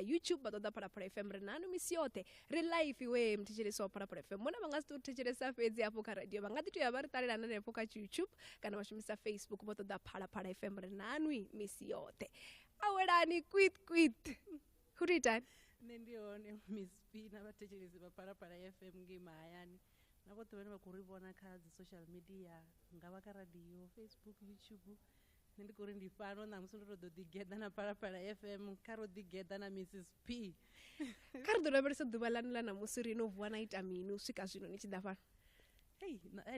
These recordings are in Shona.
YouTube vha ṱoḓa Phalaphala FM ri nanu misi yoṱhe ri live iwe mthetshelesi wa Phalaphala FM mona vha nga si tou thetshelesa fhedzi hafho kha radio vha nga ḓi tou ya vha ri ṱalela hanefho kha YouTube kana vha shumisa Facebook vha ṱoḓa Phalaphala FM ri nanu misi yoṱhe awelani quit hu ri itani nṋe ndi hone Miss P na vhathetshelesi vha Phalaphala FM ngei mahayani na vhoṱhe vhane vha khou ri vhona kha dzi social media nga vha kha radio Facebook YouTube nṋe ndi khou ri ndi fano namusi ndo tou ḓigeḓa na Phalaphala FM kha ro ḓigeḓa na Mrs P kha ri ḓo lavhelesa ḓuvha ḽanu ḽa namusi ri no vuwa na ita mini u swika zwino ni tshi ḓa fhano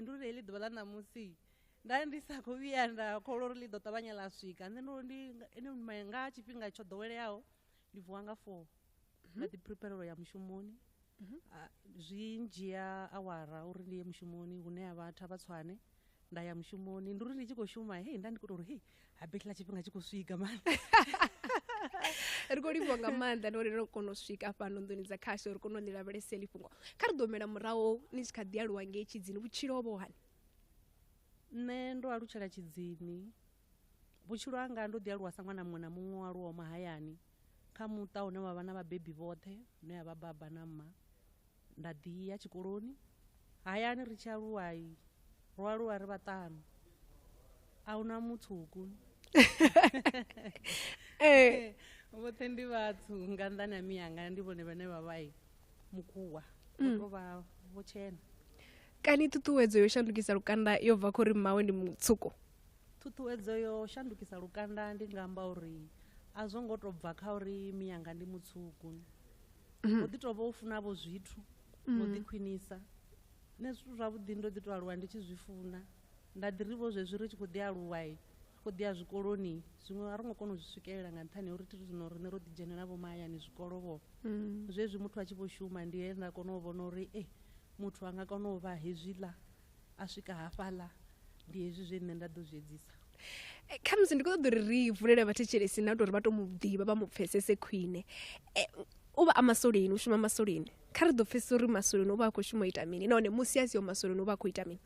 ndi uri heḽi ḓuvha ḽa namusi nda ndi sa khou vhuya nda kholwa uri ḽi ḓo ṱavhanya ḽa swika nṋe ndi nga tshifhinga tsho ḓoweleaho ndi vuwa nga 4 na ḓi preparelo ya mushumoni zwi ndzhia awara uri ndi ye mushumoni hune ha vha thavha tswane nda ya mushumoni ndi uri ndi tshi khou shuma nda ndi khou tou uri habetla tshifhinga tshi khou swika mani ri khou livhuwa nga maanḓa na uri ri kona u swika fhano nḓuni dza khasho ri kona u ḽi lavhelesa heḽi fhungo kha ri ḓo mela murahu ni tshi kha ḓi aluwa ngei Tshidzini vhutshilo vho hani nṋe ndo alutshela Tshidzini vhutshilo hanga ndo ḓi aluwa sa ṅwana muṅwe na muṅwe o aluwa mahayani kha muṱa hune wa vha na vhabebi vhoṱhe hune ha vha baba na mma nda ḓi ya tshikoloni hayani ri tshi aluwa ro aluwa ri vhaṱanu a huna mutsuku vhoṱhe ndi vhathu nga nnḓani ha miyanga ndi vhone vhane vha vha mukhuwa tou vha vho tshena kani ṱhuṱhuwedzo yo shandukisa lukanda yo bva khori mmawe ndi mutsuko ṱhuṱhuwedzo yo shandukisa lukanda ndi nga amba uri a zwo ngo tou bva kha uri miyanga ndi mutsuku o ḓi tou vha u funavho zwithu no ḓi khwinisa nṋe zwithu zwavhuḓi ndo ḓi tou aluwa ndi tshi zwi funa nda ḓi ri vho zwezwi ri tshi khou ḓi aluwa khou ḓi ya zwikoloni zwiṅwe a ri ngo kona u zwi swikelela nga nṱhani uri thi zwino riṋe ro ḓi dzhenela vho mahayani zwikolo vho zwezwi muthu a tshi vho shuma ndi he nda kona u vhona uri muthu a nga kona u vha hezwiḽa a swika hafhaḽa ndi hezwi zwe nṋe nda ḓo zwi edzisa kha musi ndi khou ṱoḓa uri ri vulele vhathetshelesi na uri vha tou mu ḓivha vha mu pfesese khwine u vha a masoleni u shuma masoleni kha ri ḓo pfesesa uri masoleni u vha a khou shuma u ita mini nahone musi a siho masoleni u vha a khou ita mini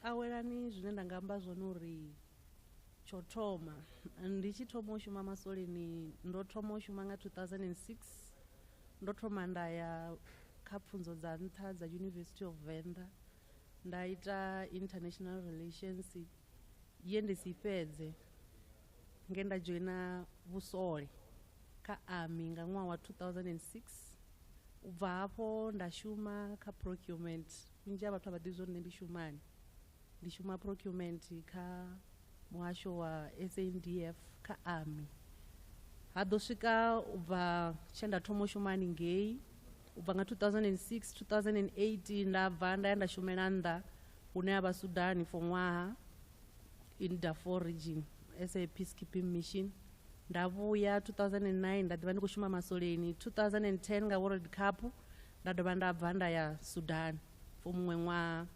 awelani zwine nda nga amba zwone uri tsho thoma ndi tshi thoma u shuma masoleni ndo thoma u shuma nga 2006 ndo thoma nda ya kha pfunzo dza nṱha dza University of Venda nda ita international relations ye ndi si fhedze nge nda joina vhusole kha army nga ṅwaha wa 2006 u bva hafho nda shuma kha procurement vhunzhi ha vhathu a vha ḓivhi zwori nṋe ndi shumani ndi shuma procurement kha muhasho wa SANDF kha army ha ḓo swika u bva tshe nda thoma u shuma haningei u bva nga 2006 2008 nda bva nda ya nda shumela nnḓa hune ha vha Sudan for ṅwaha in Darfur region as a peacekeeping mission nda vhuya 2009 nda ḓivha ndi khou shuma masoleni 2010 nga World Cup nda dovha nda bva nda ya Sudan for muṅwe ṅwaha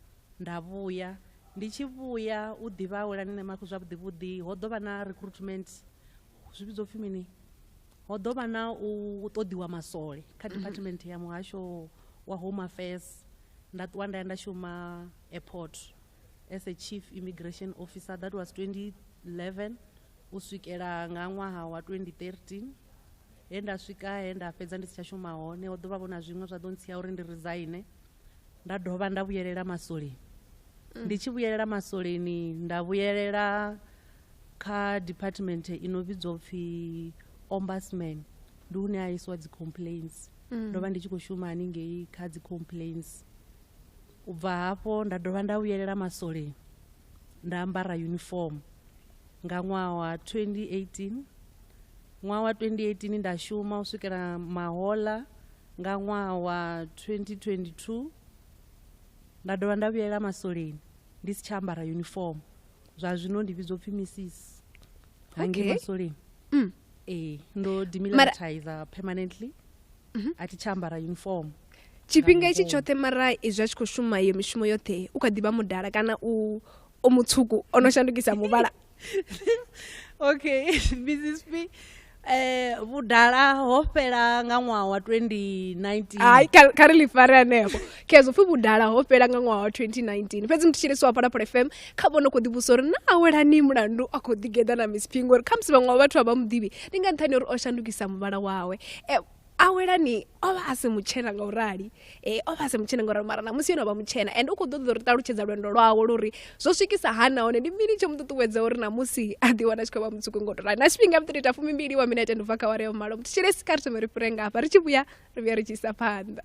nda vhuya ndi tshi vhuya u ḓivha awelani nṋe makho zwavhuḓi ho ḓo vha na recruitment zwi vhidzwa upfhi mini ho ḓo vha na u ṱoḓiwa masole kha department ya muhasho wa Home Affairs nda ṱuwa nda ya nda shuma airport as a chief immigration officer that was 2011 u swikela nga ṅwaha wa 2013 he nda swika he nda fhedza ndi si tsha shuma hone ho ḓo vha vhona zwiṅwe zwa ḓo ntsiya uri ndi resign nda dovha nda vhuyelela masoleni ndi tshi vhuyelela masoleni nda vhuyelela kha department ino vhidzwa upfhi ombudsman ndi hune a isiwa dzi complaints ndo vha ndi tshi khou shuma haningei kha dzi complaints u bva hafho nda dovha nda vhuyelela masoleni nda ambara uniform nga ṅwaha wa 2018 ṅwaha wa 2018 nda shuma u swikela mahola nga ṅwaha wa 2022 nda dovha nda vhuyelela masoleni ndi si tsha ambara uniform zwa zwino ndi vhidzwa upfhi Mrs hangei masoleni ndo demilitarize permanently a thi tsha ambara uniform tshifhinga itshi tshoṱhe mara izwi a tshi khou shuma iyo mishumo yoṱhe u kha ḓivha mudala kana o mutsuku ono shandukisa muvhala okay Mrs P vhudala ho fhela nga ṅwaha wa 2019 ai kha ri ḽi fare hanefho khezo pfhi vhudala ho fhela nga ṅwaha wa 2019 fhedzi mthetshelesi wa Phalaphala FM kha vhone khou ḓivhusa uri na awelani mulandu a khou ḓigeḓa na Miss Pink uri kha musi vhaṅwe wa vhathu a vha muḓivhi ndi nga nṱhani uri o shandukisa muvhala wawe awelani ova a se mutshena nga urali ova a se mutshena nga urali mara na musi yone vha mutshena and u khou ḓoḓa uri ṱalutshedza lwendo lwawe luri zwo swikisa hani nahone ndi mini tsho muṱuṱuwedza uri na musi a ḓi wana a tshi khou vha mutswuku nga urali na tshifhinga muthu ita 12 wa minete ndi bva kha wari ya malo mthetshelesi kha ri thome ri fhire ngafha ri tshi vhuya ri vhuya ri tshi isa phanḓa.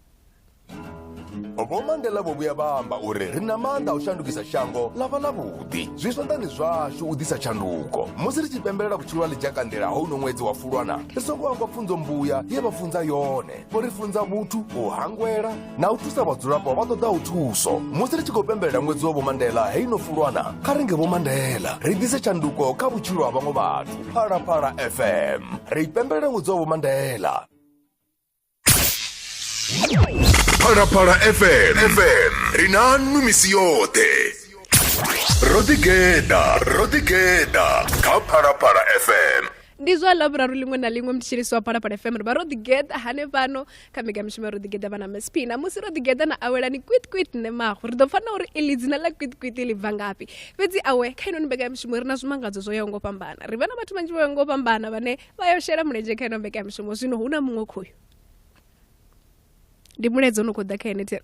Vho Mandela vho vhuya vha amba uri ri na maanḓa a u shandukisa shango ḽa vha ḽavhuḓi zwi zwanḓani zwashu u ḓisa tshanduko musi ri tshi pembelela vhutshilo ha ḽidzakandela houno ṅwedzi wa Fulwana ri songo hangwa pfunzo mbuya ye vha funza yone vho ri funza vhuthu u hangwela na u thusa vhadzulapo vha ṱoḓaho thuso musi ri tshi khou pembelela ṅwedzi wa Vho Mandela heino Fulwana kha ri nge Vho Mandela ri ḓise tshanduko kha vhutshilo ha vhaṅwe vhathu. Phalaphala FM ri pembelela ṅwedzi wa Vho Mandela. Phalaphala FM rinanu misi yote rodigeda kha Phalaphala FM ndi zwa ḽavhuraru ḽiṅwe na ḽiṅwe mthetshelesi wa Phalaphala FM ri vha ro ḓigeḓa hanefhano kha mbekamishumo ro ḓigeḓa vha na Miss Pink na musi ro ḓigeḓa na awelani kwit ne mago ri ḓo pfana uri iḽi dzina ḽa kwit ḽi bva ngafhi fhedzi awe kha inoni mbekamishumo ri na zwimangadzo zwo yaho ngo fhambana ri vha na vhathu vhanzhi vho yaho ngo fhambana vhane vha yo shela mulenzhe kha ino mbekamishumo zwino hu na muṅwe khoyu ndi muledzi ono khou ḓa kha ene tere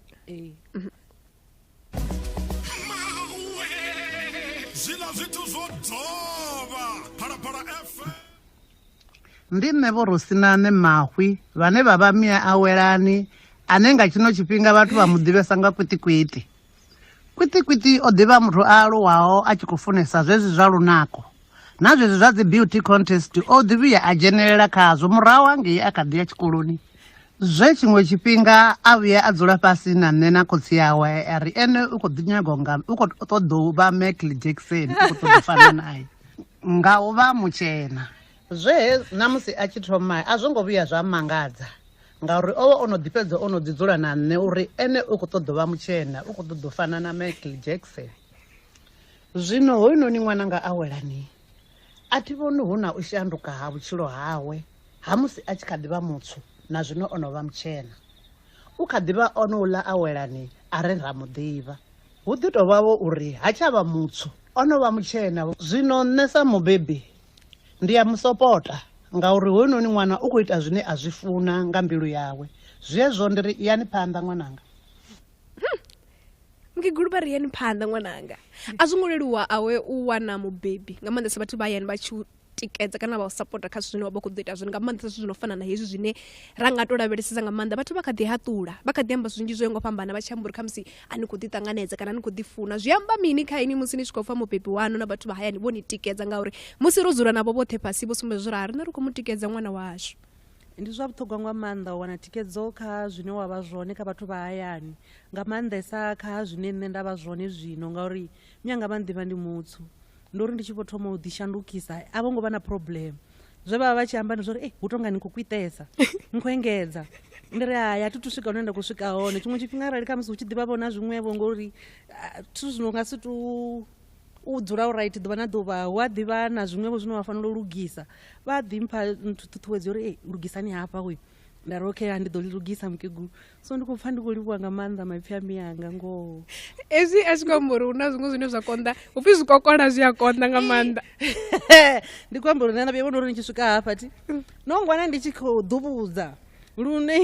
ndi nṋe vho Rosinane Mahwi vhane vha vha mia awelani ane nga tshino tshifhinga vhathu vha muḓivhesa nga kwitikwiti o ḓivha muthu a aluwaho a tshi khou funesa zwezwi zwa lunako na zwezwi zwa dzi beauty contest o ḓivhiya a dzhenelela khazwo murahu hangei a kha ḓi ya tshikoloni zwe tshiṅwe tshifhinga a vhuya a dzula fhasi na nṋe na khotsi yawe a ri ene u khou ḓi nyaga u khou ṱoḓa u vha Michael Jackson u khou ṱoḓa u fana naye nga u vha mutshena zwe na musi a tshi thoma a zwo ngo vhuya zwa mangadza ngauri o ono ḓi fhedza ono ḓi dzula na nṋe uri ene u khou ṱoḓa u vha mutshena u khou ṱoḓa u fana na Michael Jackson. Zwino hoyunoni ṅwananga awelani a thi vhoni hu na u shanduka ha vhutshilo hawe ha musi a tshi kha ḓi vha mutswu na zwino ono vha mutshena u kha ḓi vha ono ula awelani a re ra muḓivha hu ḓi tou vhavho uri ha tsha vha mutswu ono vha mutshena zwino nṋe sa mubebi ndi ya musopota ngauri hoyunoni ṅwana u khou ita zwine a zwi funa nga mbilu yawe zwezwo ndi ri yani phanḓa ṅwananga mukegulu vha ri yani phanḓa ṅwananga a zwo ngo leluwa awe u wana mubebi nga maanḓesa vhathu vha yani vha tshi tikedza kana vha u sapota kha zwine wa vha khou ḓo ita zwone nga maanḓesa zwithu zwi no fana na hezwi zwine ra nga to lavhelesesa nga maanḓa vhathu vha kha ḓi haṱula vha kha ḓi amba zwinzhi zwo ngo fhambana vha tshi amba uri kha musi a ni khou ḓi ṱanganedza kana ni khou ḓi funa zwi amba mini kha ini musi ni tshi khou pfa mubebi wanu na vhathu vha hayani vho ni tikedza ngauri musi ro dzula navho vhoṱhe fhasi vho sumbedza uri ha rina ri khou mu tikedza ṅwana washu. ndi zwa vhuṱhogwa nga maanḓa u wana thikedzo kha zwine wa vha zwone kha vhathu vha hayani nga maanḓesa kha zwine nṋe nda vha zwone zwino ngauri mianga vha nḓivha ndi mutsu ndi uri ndi tshi vho thoma u ḓi shandukisa a vho ngo vha na problem zwe vha vha tshi amba ndi zwa uri hu tonga ni khou kwitesa ni khou engedza ndi ri haya thi thu swika hune nda khou swika hone tshiṅwe tshifhinga arali kha musi hu tshi ḓivha vhona zwiṅwevho ngori thu zwino nga si tu u dzula u right ḓuvha na ḓuvha hu a ḓivha na zwiṅwevho zwine wa fanela u lugisa vha ḓi mpha ṱhuṱhuwedzo uri lugisani hafha we nda ri okay ndi ḓo ḽi lugisa mukegulu so ndi khou pfha ndi khou livhuwa nga maanḓa maipfi a miyanga ngoho ezwi a tshi khou amba uri hu na zwiṅwe zwine zwa konḓa u pfhi zwikokola zwi a konḓa nga maanḓa ndi khou amba uri nṋe na vhuya vhona uri ndi tshi swika hafha ti no ngwana ndi tshi khou ḓuvhudza lune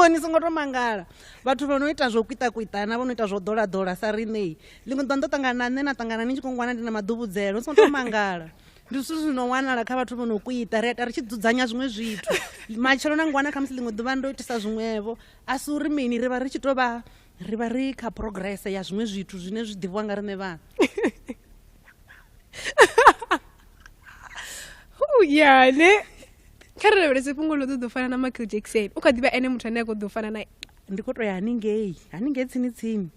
ni songo to mangala vhathu vha no ita zwo kwita na vho no ita zwo ḓola sa riṋei ḽiṅwe ḓo ndo ṱangana na nṋe na ṱangana ni tshi khou ngwana ndi na maḓuvhudzelo ni songo to mangala ndi zwithu zwino wanala kha vhathu vho no kuita ri ri tshi dzudzanya zwiṅwe zwithu matshelo na ngwana kha musi ḽiṅwe ḓuvha ndo itisa zwiṅwevho a si uri mini ri vha ri tshi to vha ri vha ri kha progress ya zwiṅwe zwithu zwine zwi ḓivhiwa nga riṋe vhana yane kha ri lavhelese fhungo ḽo ḓo fana na Michael Jackson u kha ḓivha ene muthu ane a khou ḓo fana naye ndi khou to ya haningei tsini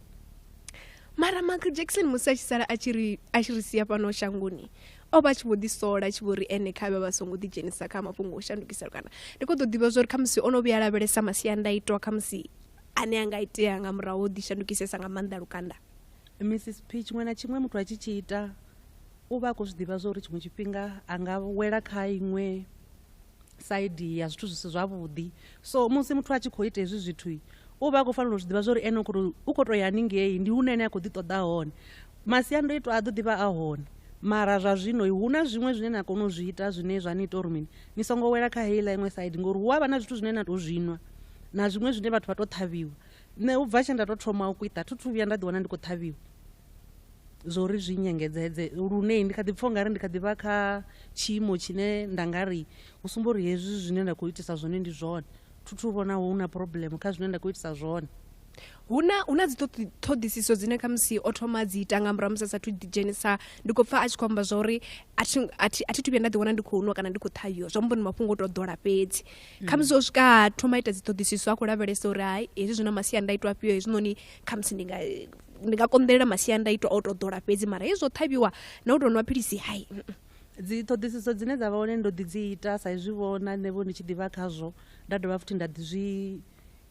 mara Michael Jackson musi a tshi sala a tshi ri sia fhano shangoni o vha tshi vho ḓi sola tshi vho ri ene kha vha songo ḓi dzhenisa kha mafhungo o shandukisa lukanda ndi khou ḓo ḓivha zwa uri kha musi ono vhuya lavhelesa masiandaitwa kha musi ane a nga itea nga murahu o ḓi shandukisesa nga maanḓa lukanda Mrs Peach ṅwana tshiṅwe muthu a tshi ita u vha a khou zwi ḓivha zwa uri tshiṅwe tshifhinga a nga wela kha iṅwe side ya zwithu zwi si zwavhuḓi. So musi muthu a tshi khou ita hezwi zwithu u vha a khou fanela u zwi ḓivha zwa uri ene u khou tou ya haningei ndi hune ene a khou ḓi ṱoḓa hone. Masiandoitwa a ḓo ḓi vha a hone, mara zwa zwino hu na zwiṅwe zwine na kona u zwi ita zwine zwa ni ita uri mini ni songo wela kha heiḽa iṅwe side, ngori hu a vha na zwithu zwine na tou zwinwa na zwiṅwe zwine vhathu vha tou ṱhavhiwa. Nṋe u bva tshe nda tou thoma u kuita thu vhuya nda ḓiwana ndi khou ṱhavhiwa zwo uri zwi nyengedzedze, lune ndi kha ḓi pfha ungari ndi kha ḓi vha kha tshiimo tshine nda nga ri hu sumba uri hezwi zwine nda khou itisa zwone ndi zwone, thu vhona hu na problem kha zwine nda khou itisa zwone. hu na dzi ṱhoḓisiso dzine kha musi o thoma dzi ita nga murahu musi a sathu ḓidzhenisa. Ndi khou pfha a tshi khou amba zwa uri a thi thu vhuya nda ḓiwana ndi khou nwa kana ndi khou ṱhavhiwa, zwa mbo ni mafhungo o tou ḓola fhedzi. Kha musi o swika thoma ita dzi ṱhoḓisiso a khou lavhelesa uri hai hezwi zwi na masiandaitwa afhio, hezwinoni kha musi ndi nga konḓelela masiandaitwa o tou ḓola fhedzi, mara hezwi zwo ṱhavhiwa na u tou nwa philisi hai. Dzi ṱhoḓisiso dzine dza vha hone ndo ḓi dzi ita sa izwi vhona nṋevho ndi tshi ḓivha khazwo, nda dovha futhi nda ḓi zwi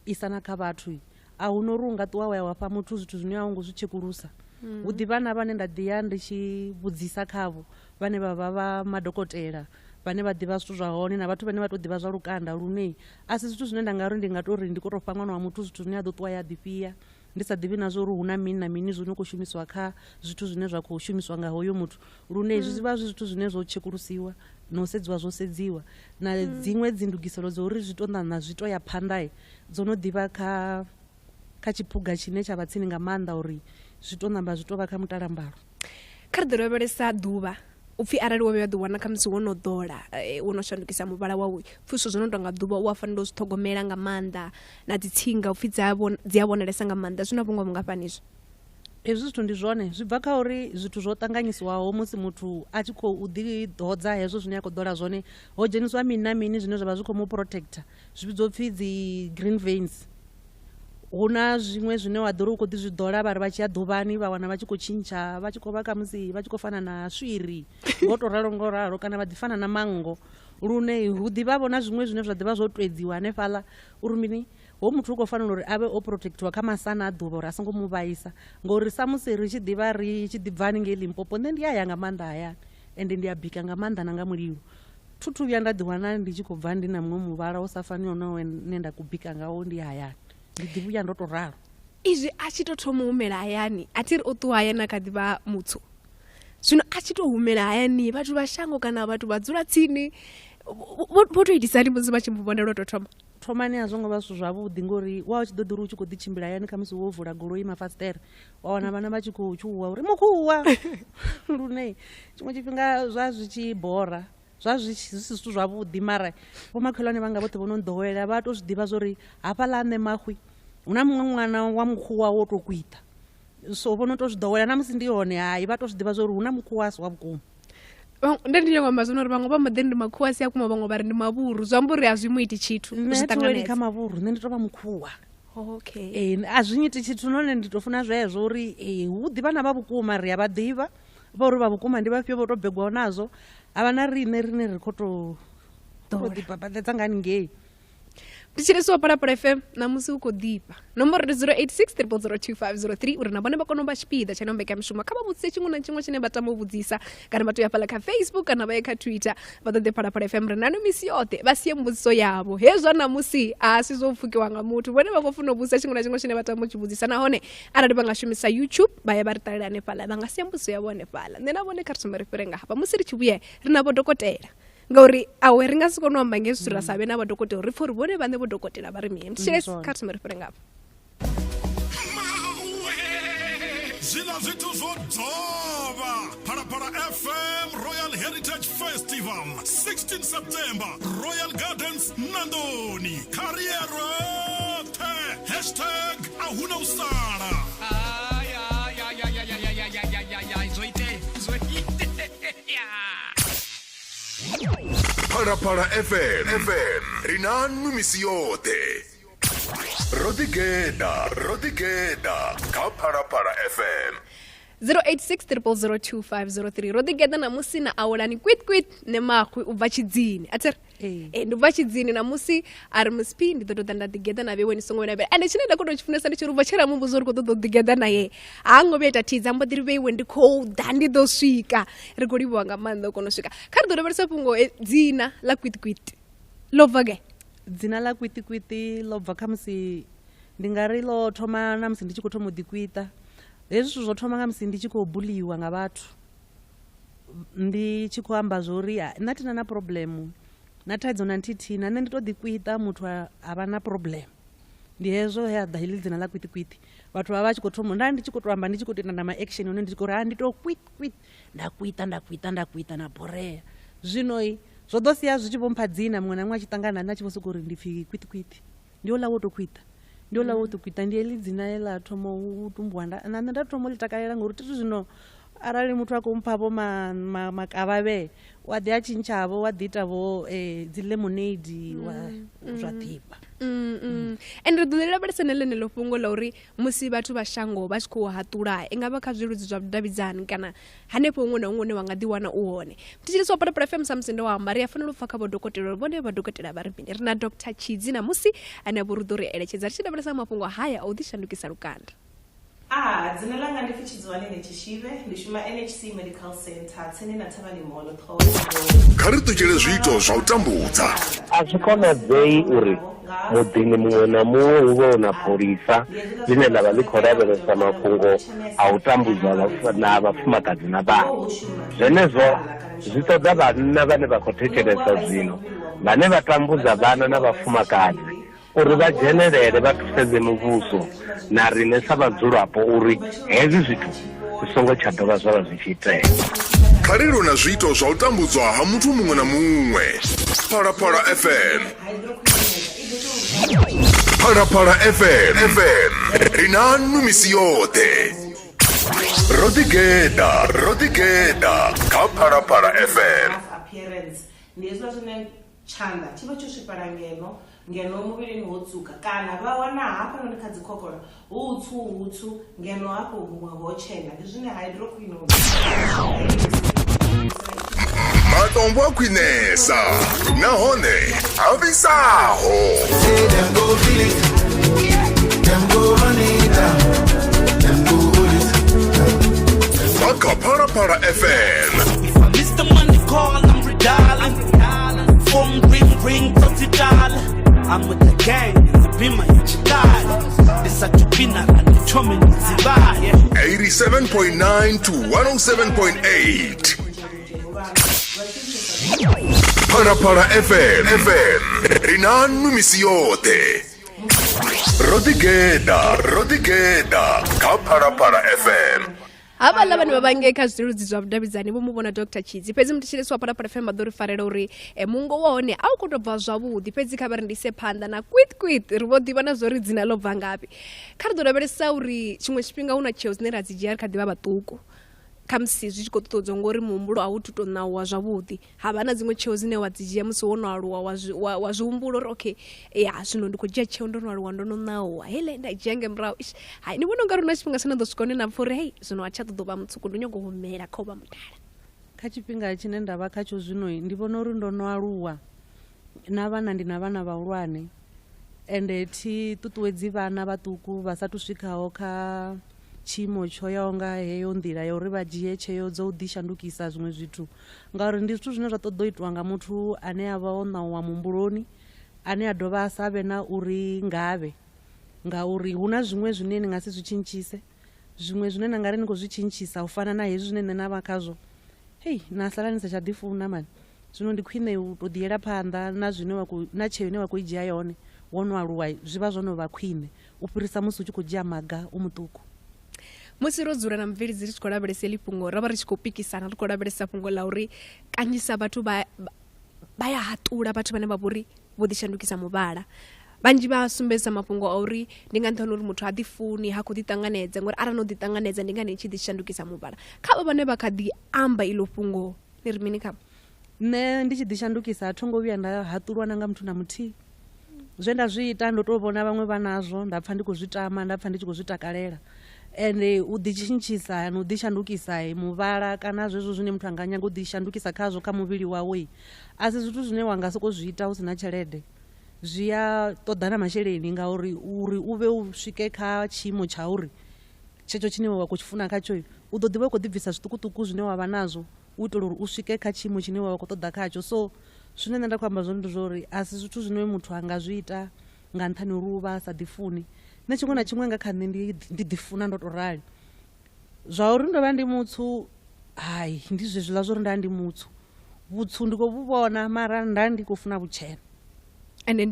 isa na kha vhathu. A hu no uri u nga ṱuwa wa ya wa fha muthu zwithu zwine a u ngo zwi tshekulusa. Hu ḓivha na vhane nda ḓi ya ndi tshi vhudzisa khavho, vhane vha vha vha madokotela, vhane vha ḓivha zwithu zwa hone, na vhathu vhane vha tou ḓivha zwa lukanda. Lune a si zwithu zwine nda nga ri ndi nga tou ri ndi khou tou fha ṅwana wa muthu zwittu zwine a ḓo ṱuwa ya ḓifhia, ndi sa ḓivhi na zwa uri hu na mini na mini zwine khou shumiswa kha zwithu zwine zwa khou shumiswa nga hoyo muthu. Lune hezwi zwi vha zwi zwithu zwine zwo tshekulusiwa na u sedziwa zwo sedziwa, na dziṅwe dzi ndugiselo dzo uri zwi tou ṋaṋa zwi tou ya phanḓa dzo no ḓivha kha tshiphuga tshine tsha vha tsini nga maanḓa uri zwi tou ṋamba zwi tou vha kha mutalambalo. Kha ri ḓo lavhelesa ḓuvha upfi arali wo vhuya ḓi wana kha musi wo no ḓola wo no shandukisa muvhala wawe, pfhi zwithu zwo no tonga ḓuvha u a fanela u zwi ṱhogomela nga maanḓa, na dzi tsinga upfi dzi a vhonalesa nga maanḓa. Zwi na vhuṅwe vhungafhani izwo? Hezwi zwithu ndi zwone, zwi bva kha uri zwithu zwo ṱanganyisiwaho musi muthu a tshi khou ḓi hodza hezwo zwine a khou ḓola zwone, ho dzheniswa mini na mini zwine zwa vha zwi khou mu protector, zwi vhidzwa upfi dzi green veins. Hu na zwiṅwe zwine wa ḓo ri u khou ḓi zwi ḓola vha ri vha tshi ya ḓuvhani vha wana vha tshi khou tshintsha, vha tshi khou vha kha musi vha tshi khou fana na swiri ngo tou ralo ngo ralo, kana vha ḓi fana na mango. Lune hu ḓivha vho na zwiṅwe zwine zwa ḓivha zwo twedziwa hanefhaḽa uri mini ho muthu u khou fanela uri a vhe o protectiwa kha masana a ḓuvha uri a songo mu vhaisa. Ngori sa musi ri tshi ḓivha ri tshi ḓi bva haningei Limpopo, nṋe ndi a ya nga maanḓa hayani ende ndi a bika nga maanḓa na nga mulilo. Thu vhuya nda ḓiwana ndi tshi khou bva ndi na muṅwe muvhala u sa faniho na ne nda khou bika ngawo ndi hayani, ndi ḓi vhuya ndo tou ralo. Izwi a tshi tou thoma u humela hayani, a thi ri o ṱuwa hayani a kha ḓi vha mutsu. Zwino a tshi tou humela hayani vhathu vha shango kana vhathu vha dzula tsini vho tou itisani musi vha tshi mu vhonela tou thomani a zwo ngo vha zwithu zwavhuḓi, ngori wa u tshi ḓo ḓi uri u tshi khou ḓi tshimbila hayani kha musi wo vula goloi mafasiṱere wa wana vhana vha tshi khou tshuwa uri mukhuwa. Lune tshiṅwe tshifhinga zwa zwi tshi bora, zwa zwi si zwithu zwavhuḓi, mara vho makhelwane vhanga vhoṱhe vho no ḓowela vha tou zwi ḓivha zwa uri hafhaḽa nṋe mahwi hu na muṅwe ṅwana wa mukhuwa wo tou kuita. So vho no tou zwi ḓowela na musi ndi hone hai vha tou zwi ḓivha zwa uri hu na mukhuwa a si wa vhukuma. nda ndi nyongo mazwo uri vhaṅwe vha mboḓi ndi makhuwa si a kuma vhaṅwe vha ri ndi mavhuru, zwi amba uri a zwi mu iti tshithu zwi ṱanganedza kha mavhuru. Nṋe ndi tou vha mukhuwa. Okay. A zwi nyiti tshithu none ndi tou funa zwezwo uri hu ḓivha na vha vhukuma ri a vha ḓivha vha uri vha vhukuma ndi vhafhio vho tou begwaho nazwo, havha na rine ri khou tou ḓibabaḓedza nga haningei. Tshilesiwa Phalaphala FM na musi u khou ḓifha. Nomboro ndi 086 0002503 uri na vhone vha kone u vha tshipiḓa tsha nombeka mishumo kha vha vhudzise tshiṅwe na tshiṅwe tshine vha tama u vhudzisa, kana vha to ya fhaḽa kha Facebook kana vha ye kha Twitter vha ḓoḓe Phalaphala FM ri na misi yoṱhe vha siye mbudziso yavho. Hezwo na musi a si zwo pfukiwa nga muthu, vhone vha khou funa u vhudzisa tshiṅwe na tshiṅwe tshine vha tama u tshi vhudzisa, nahone arali vha nga shumisa YouTube vha ya vha ri ṱalela hanefhaḽa vha nga siya mbudziso yavho hanefhaḽa. Nṋe na vhone kha ri thome ri fhire nga hafha musi ri tshi vhuya ri na vho dokotela, ngauri awe ri nga si kone u amba ngezwi zwithu ra sa vhe na vhadokotela ri pfha uri vhone vhaṋe vho dokotela vha ri mini. Tshilesi kha ri thome ri fhire nga hafha. Zwiḽa zwithu zwo dovha Phalaphala FM Royal Heritage Festival 16 September Royal Gardens Nandoni Karierothe #ahuna usala. Phalaphala FM rinanu misi yote rodigeda ka Phalaphala FM. 086 ro ḓigeda namusi na awelani kwit ne makhwi u bva Tshidzini atsiri ndi bva Tshidzini namusi ari muspi ndi ḓo ḓa nda ḓigeda na vhewe ni songo na vhe ende tshine nda kono tshifunesa ndi tshi ri ubva tshera mumbuzo uri kho ḓo ḓigeda na ye ha ngo vheta thidza mbo ḓi ri vhewe ndi khou ḓa ndi ḓo swika ri khou livhuwa nga maanḓa kono swika kha ri ḓo lavhelesa fhungo dzina la kwit lo bva ge dzina la kwit lo bva kha musi ndi nga ri lo thoma na musi ndi tshi khou thoma u ḓikwita hezwi zwithu zwo thoma nga musi ndi tshi khou buliwa nga vhathu ndi tshi khou amba zwori nna tina na problem na thaidzo na nthithi na nṋe ndi to ḓikwita muthu a vha na problem ndi hezwo he a ḓa heḽi dzina la kwit vhathu vha tshi khou thoma nda ndi tshi khou to amba ndi tshi khou tenda na ma-action one ndi tshi khou ri ndi to kwit nda kwita na borea zwino zwo ḓo sia zwi tshi vho mpha dzina muṅwe na muṅwe a tshi ṱangana na tshi vho sokou ri ndi pfhi kwit ndi ola wo to kwita ndi ola wo to kwita ndi heḽi dzina heḽa thoma u tumbuwa na nṋe nda thoma u ḽi takalela ngauri thithu zwino arali muthu a khou mphavho makavhavhe wa ḓi a tshintshavho wa ḓi itavho dzi lemonade zwa ḓifha and ri ḓo ḓi lavhelesa na ḽeneḽo fhungo ḽa uri musi vhathu vha shango vha tshi khou haṱula i nga vha kha zwiludzi zwa vhudavhidzani kana hanefho huṅwe na huṅwe une wa nga ḓi wana u hone mthetshelesi wa Phalaphala FM sa musi ndo wa amba ri a fanela u pfa kha vhodokotela uri vhone vhadokotela vha ri mini ri na Dr. Tshi namusi ane vho ri ḓo ri eletshedza ri tshi lavhelesa mafhungo haya a u ḓi shandukisa lukanda dzina langa ndi Tshidzwani Tshishive ndi shuma NHC Medical Center tsini na Thavhani Mall kha ri ṱutshele zwiito zwa u tambudza a zwi konadzei uri muḓini muṅwe na muṅwe hu vhe na pholisa ḽine ḽa vha ḽi khou lavhelesa mafhungo a u tambudza na vhafumakadzi na vhana zwenezwo zwi ṱoḓa vhanna vhane vha khou thetshelesa zwino vhane vha tambudza vhana na vhafumakadzi uri vha dzhenelele vha thusedze muvhuso na riṋe sa vhadzulapo uri hezwi zwithu zwi songo tsha dovha zwa vha zwi tshi itea khalelo na zwiito zwa u tambudzwa ha muthu muṅwe na muṅwe Phalaphala FM Phalaphala FM ri na misi yoṱhe ro ḓigeda kha Phalaphala FM ndi hezwiḽa zwine tshanḓa tshi vha tsho swifhala ngeno muvhilini ho tsuka kana vha wana hafhanoni kha dzi khokhola hu tsu ngeno hafho huṅwe ho tshena ndi zwine hydroquinone matombo a khwinesa nahone a vhisaho kha Phalaphala FM Mr. Money call, I'm redialing. Phone ring, I'm with the gang, the bima yachidai. This a tupina and the chomin zibai. 87.9 to 107.8 Phalaphala FM ri na misi yoṱhe ro ḓigeda kha Phalaphala FM hava lava ni vavange kha zwiludzi zwa vhudavhidzani vho mu vhona Dr. Tshi fhedzi mthetshelesi wa Phalaphala FM ḓo ri farela uri mungo wa hone a u khou tou bva zwavhuḓi fhedzi kha vha ri ndise phanḓa na kwit ri vho ḓivha na zwo ri dzina ḽo bva ngafhi kha ri ḓo lavhelesa uri tshiṅwe tshifhinga hu na tsheo dzine ra dzi dzhia ri kha ḓivha vhaṱuku kha musi zwi tshi khou ṱuṱuwedzwa ngori muhumbulo a u tu tou ṋauwa zwavhuḓi ha vha na dziṅwe tsheo dzine wa dzi dzhia musi wo no aluwa wa zwi humbula uri okay zwino ndi khou dzhia tsheo ndo no aluwa ndo no ṋauwa heile nda dzhia nge murahu hai ni vhona ungari hu na tshifhinga tshine ḓo swika hone na pfha uri hei zwino a tsha ṱoḓo vha mutsuku ndo nyago humela kha u vha mudala kha tshifhinga tshine nda vha khatsho zwino ndi vhona uri ndo no aluwa na vhana ndi na vhana vhahulwane ende thi ṱuṱuwedzi vhana vhaṱuku vha sathu swikaho kha tshiimo tsho yaho nga heyo nḓila ya uri vha dzhie tsheo dzo u ḓi shandukisa zwiṅwe zwithu ngauri ndi zwithu zwine zwa ṱoḓa u itiwa nga muthu ane a vha o ṋauwa muhumbuloni ane a dovha a sa vhe na uri ngavhe ngauri hu na zwiṅwe zwine ni nga si zwi tshintshise zwiṅwe zwine na nga ri ni khou zwi tshintshisa u fana na hezwi zwine nṋe na vha khazwo hei na sala ni sa tsha ḓifuna mani zwino ndi khwine u tou ḓiyela phanḓa na zwine na tsheo ine wa khou i dzhia yone wo no aluwa zwi vha zwo no vha khwine u fhirisa musi u tshi khou dzhia maga u muṱuku musi ro dzula na mubveledzi ri tshi khou lavhelesa heḽi fhungo ra vha ri tshi khou pikisana ri khou lavhelesa fhungo ḽa uri kanzhisa vhathu vha ya haṱula vhathu vhane vha vha uri vho ḓi shandukisa muvhala vhanzhi vha sumbedza mafhungo a uri ndi nga nṱhani uri muthu ha ḓifuni ha khou ḓi ṱanganedza ngori arali no ḓi ṱanganedza ndi ngani tshi ḓi shandukisa muvhala kha vha vhane vha kha ḓi amba iḽo fhungo ni ri mini khavho nṋe ndi tshi ḓi shandukisa a thongo vhuya nda haṱulwa na nga muthu na muthihi zwe nda zwi ita ndo tou vhona vhaṅwe vha nazwo nda pfha ndi khou zwi tama nda pfha ndi tshi khou zwi takalela ende u ḓi tshintshisa na u ḓi shandukisa muvhala kana zwezwo zwine muthu anga nyaga u ḓi shandukisa khazwo kha muvhili wawe a si zwithu zwine wa nga soko zwi ita hu sina tshelede zwi a ṱoḓa na masheleni ngauri uri u vhe u swike kha tshiimo tsha uri tshetsho tshine wa khou tshi funa khatsho u ḓo ḓi vha u khou ḓibvisa zwiṱukuṱuku zwine wa vha nazwo u itela uri u swike kha tshiimo tshine wa khou ṱoḓa khatsho so zwine nṋe nda khou amba zwone ndi zwa uri a si zwithu zwine muthu a nga zwi ita nga nṱhani uri u vha a sa ḓifuni nṋe tshiṅwe na tshiṅwe nga kha nṋe ndi ḓifuna ndo to rali zwa uri ndo vha ndi mutsu hayi ndi zwezwiḽa zwo uri nda ndi mutsu vhutsu ndi khou vhu vhona mara nda ndi khou funa vhutshena ende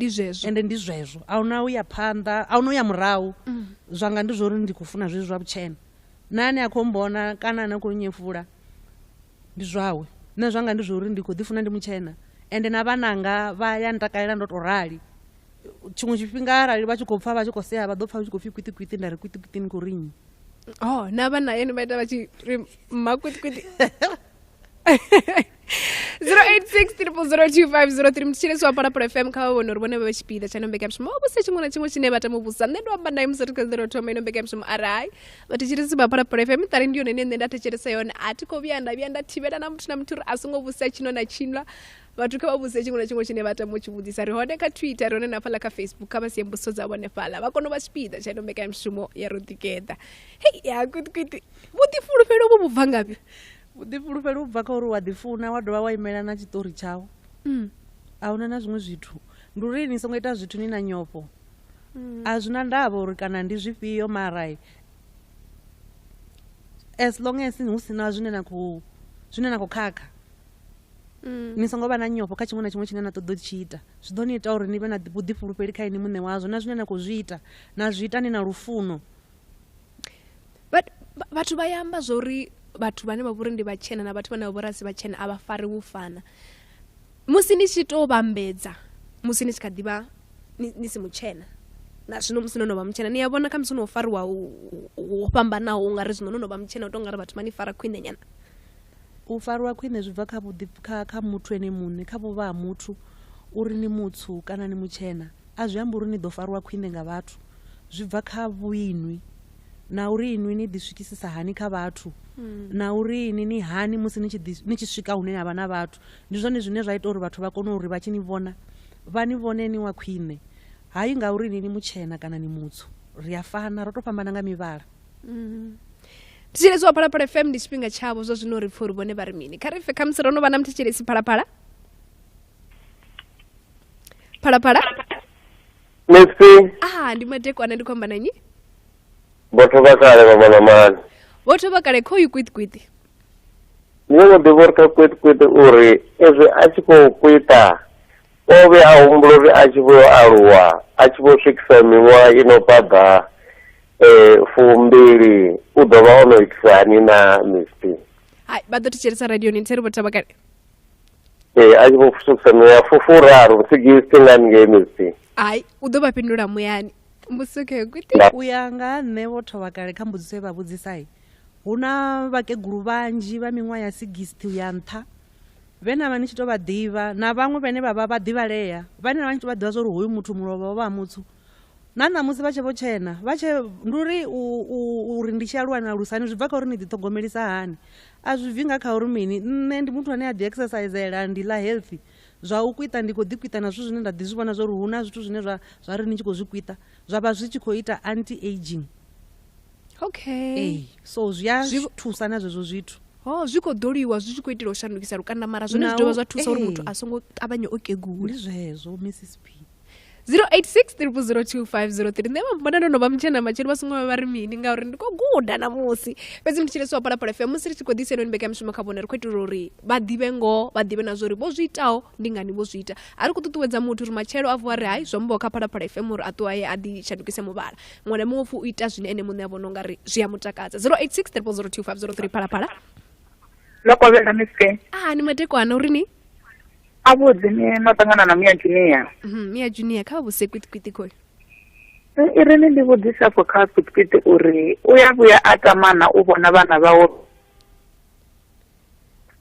ndi zwezwo a huna u ya phanḓa a huna u ya murahu zwanga ndi zwo uri ndi khou funa zwezwi zwa vhutshena na ane a khou mbona kana ane a khou nyefula ndi zwawe nṋe zwanga ndi zwo uri ndi khou ḓifuna ndi mutshena ende na vhananga vha ya ntakalela ndo to rali tshiṅwe tshifhinga arali vha tshi khou pfa vha tshi khou sea vha ḓo pfa hu tshi khou pfi kwitikwiti nda ri kwitikwiti ni khou rinyi na vhana yene vha ita vha tshi ri makwitikwiti 086 mthetshelesi wa Phalaphala FM kha vhone uri vhone vha tshipiḓa tsha nombeka mushumo wa vhusa tshiṅwe na tshiṅwe tshine vha tama vhusa nṋe ndo amba naye musi ri thoma nombeka mushumo arai vhathetshelesi vha Phalaphala FM ṱari ndi yone ine nṋe nda thetshelesa yone a thi khou vhuya nda thivhela na muthu uri a songo vhusa tshino na tshinwa vhathu kha vha vhuse tshiṅwe na tshiṅwe tshine vha tama u tshi vhudzisa ri hone kha Twitter ri hone na fhaḽa kha Facebook kha vha sie mbudziso dza vhone fhaḽa vha kone u vha tshipiḓa tsha nombeka mushumo ya ro ḓigeḓa hei ya kwitikwiti vhuḓifulufhelo vhu bva ngafhi vhuḓifulufhelo u bva kha uri wa ḓifuna wa dovha wa imela na tshiṱori tshawu a huna na zwiṅwe zwithu ndi uri ni songo ita zwithu ni na nyofho a zwina ndavha uri kana ndi zwifhio mara as long as hu sina zwine na khou khakha ni songo vha na nyofho kha tshiṅwe na tshiṅwe tshine na ṱoḓa u tshi ita zwi ḓo ni ita uri ni vhe na vhuḓifulufheli kha ini muṋe wazwo na zwine na khou zwi ita na zwi ita ni na lufuno vhathu vha ya amba zwo uri vhathu vhane vha vhori ndi vhatshena na vhathu vhane vha vhori asi vhatshena a vha fari u fana musi ni tshi tou vhambedza musi ni tshi kha ḓivha ni si mutshena na zwino musi no no vha mutshena ni ya vhona kha musi no fariwa u fhambanaho u nga ri zwino no no vha mutshena u tou nga ri vhathu vha ni fara khwine nyana u fariwa khwine zwi bva kha muthu ene muṋe kha vhuvha ha muthu uri ni mutsu kana ni mutshena a zwi amba uri ni ḓo fariwa khwine nga vhathu zwi bva kha vhuinwi na uri inwi ni ḓi swikisisa hani kha vhathu na uri ni hani musi ni tshi swika hune na vha na vhathu ndi zwone zwine zwa ita uri vhathu vha kone uri vha tshi ni vhona vha ni vhone ni wa khwine hayi nga uri ni mutshena kana ni mutsu ri a fana ro to fhambana nga mivhala thetshelesi wa Phalaphala FM ndi tshifhinga tshavho zwa zwino ri pfa uri vhone vha ri mini kha ri fe kha musi ro no vha na mthetshelesi Phalaphala ndi madekwana ndi khou amba na nnyi vhathu vha kale vha vhona mani vhathu vha kale khou kwitikwiti ni ngo ḓi vhori kwitikwiti uri ezwi a tshi khou kwita o vhe a humbula uri a tshi vho aluwa a tshi vho swikisa miṅwaha i no paḓa 2 u ḓo vha o no itisa hani na misti hai vha ḓo thetshelesa radioni nthe ri vho thavha kale a tshi vho swikisa miṅwaha 60 nga ngei misti hai u ḓo vha fhindula muyani mbusuke kwiti u ya nga nṋe vho thovha kale kha mbudziso vha vhudzisai hu na vhakegulu vhanzhi vha miṅwaha ya 60 ya nṱha vhena vha ni tshi tou vha ḓivha na vhaṅwe vhane vha vha ḓivhalea vhane vha ni tou vha ḓivha zwa uri hoyu muthu mulovha wa muthu na ṋamusi vha tshe vho tshena ndi uri uri ndi tshi aluwa na lusani zwi bva kha uri ni ḓiṱhogomelisa hani a zwi bvi nga kha uri mini nṋe ndi muthu ane a ḓi exercisela ndi ḽa healthy zwa u kwita ndi khou ḓi kwita na zwithu zwine nda ḓi zwi vhona zwa uri hu na zwithu zwine zwa ri ni tshi khou zwi kwita zwa vha zwi tshi khou ita anti-aging so zwi a thusa na zwezwo zwithu zwi khou ḓoliwa zwi tshi khou itela u shandukisa lukanda mara zwone zwi dovha zwa thusa uri muthu a songo ṱavhanya o kegula ndi zwezwo Mrs P 086 nṋe vhambona ndo no vha mutshena matshelo vha songo vha ri mini ngauri ndi khou guda na musi fhedzi mthetshelesi wa Phalaphala FM musi ri tshi khou ḓisa ino mbeka mushumo kha vhone ri khou itela uri vha ḓivhe ngoho vha ḓivhe na zwo uri vho zwi itaho ndi ngani vho zwi ita a ri khou ṱuṱuwedza muthu uri matshelo a vuwa ri hai zwo mboho kha Phalaphala FM uri a ṱuwa ye a ḓi shandukise muvhala ṅwana muṅwe fu u ita zwine ene muṋe a vhona u nga ri zwi a mutakadza 086 02503 Phalaphala lokovela miske ni madekwana uri ni a vhudzi ni no ṱangana na Mia Junior Mia Junior kha vhuse kwitikwiti khoi i ri ni ndi vhudzisa afho kha kwitikwiti uri u ya vhuya a tamana u vhona vhana vhawe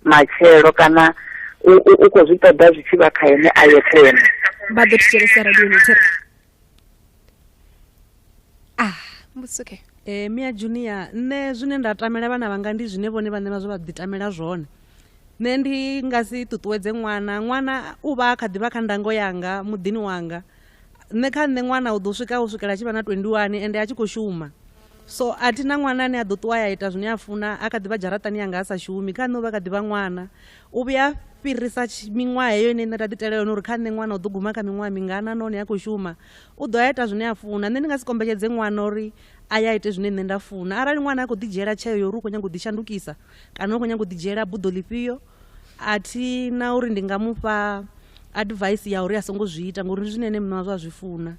matshelo kana u khou zwi ṱoḓa zwi tshi vha kha ene a yeṱhene vha ḓo thetshelesa radioni thero mbusuke Mia Junior nne zwine nda tamela vhana vhanga ndi zwine vhone vhane vha zwo vha ḓi tamela zwone. Nṋe ndi nga si ṱuṱuwedze ṅwana u vha kha ḓivha kha ndango yanga muḓini wanga. Nṋe kha nṋe ṅwana u ḓo swikela a tshi vha na 21 ende a tshi khou shuma. So a thi na ṅwana ane a ḓo ṱuwa ya ita zwine a funa a kha ḓivha dzharaṱani yanga a sa shumi. Kha nṋe u vha kha ḓivha ṅwana u vhuya fhirisa miṅwaha heyo ine nṋe nda ḓi telela yone uri kha nṋe ṅwana u ḓo guma kha miṅwaha mingana nahone a khou shuma u ḓo ya ita zwine a funa. Nṋe ndi nga si kombetshedze ṅwana uri a ya ite zwine nṋe nda funa. Arali ṅwana a khou ḓi dzhiela tsheo uri u khou nyaga u ḓi shandukisa kana u khou nyaga u ḓi dzhiela buḓo ḽifhio a thi na uri ndi nga mufha advice ya uri a songo zwi ita ngori zwine ene muṋe wa zwo a zwi funa.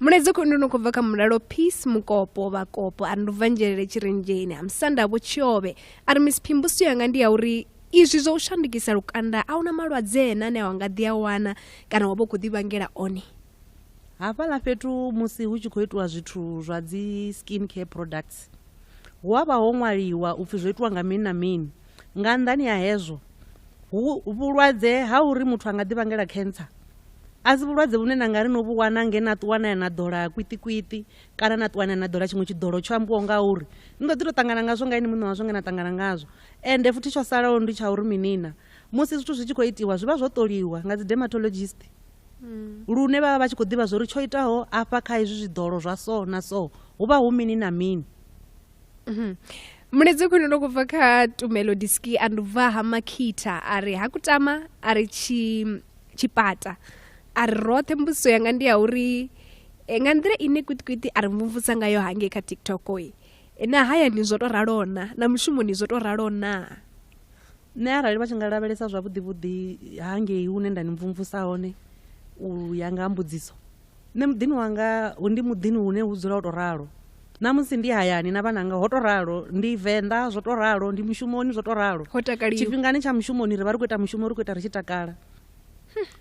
Mulaedza khou ndo khou bva kha mulalo Peace Mukopo Vakopo a ndo vangelele Tshirenzheni Amsanda Vho Tshobe a ri Miss Phimbuso yanga ndi ya uri izwi zwo shandukisa lukanda a una malwadze ane a nga ḓi a wana kana wa vho khou ḓi vhangela one. Hafhaḽa fhethu musi hu tshi khou itiwa zwithu zwa dzi skin care products hu avha ho ṅwaliwa upfhi zwo itiwa nga mini na mini. Nga nnḓani ya hezwo vhulwadze ha uri muthu a nga ḓi vhangela cancer a si vhulwadze vhune na nga ri no vhu wana nge na ṱuwa na ḓola kwitikwiti kana na ṱuwa na ḓola tshiṅwe tshiḓolo tsho ambiwaho nga uri ni ḓo ḓi tou ṱangana ngazwo nga ini muṋe wazwo nge na ṱangana ngazwo. Ende futhi tsho salaho ndi tsha uri minina musi zwithu zwi tshi khou itiwa zwi vha zwo ṱoliwa nga dzi dermatologist lune vha vha vha tshi khou ḓivha zwo ri tsho itaho afha kha izwi zwiḓolo zwa so na so hu vha hu mini na mini. Mulaedza khou ndo khou bva kha Tumelo Diski a ndo bva ha Makhita a ri ha kutama a ri tshipata a ri roṱhe mbudziso yanga ndi ya uri nga nḓila ine kwitikwiti a ri mvumvusa ngayo hange kha TikTok na hayani zwo to ralo na mushumoni zwo to ralo na. Nṋe arali vha tshi nga lavhelesa zwavhuḓi hangei hune nda ni mvumvusa hone u ya nga mbudziso nṋe muḓini wanga ndi muḓini hune hu dzula u to ralo na musi ndi hayani na vhananga ho to ralo ndi Venḓa zwo to ralo ndi mushumoni zwo to ralo tshifhingani tsha mushumoni ri vha ri khou ita mushumo ri khou ita ri tshi takala.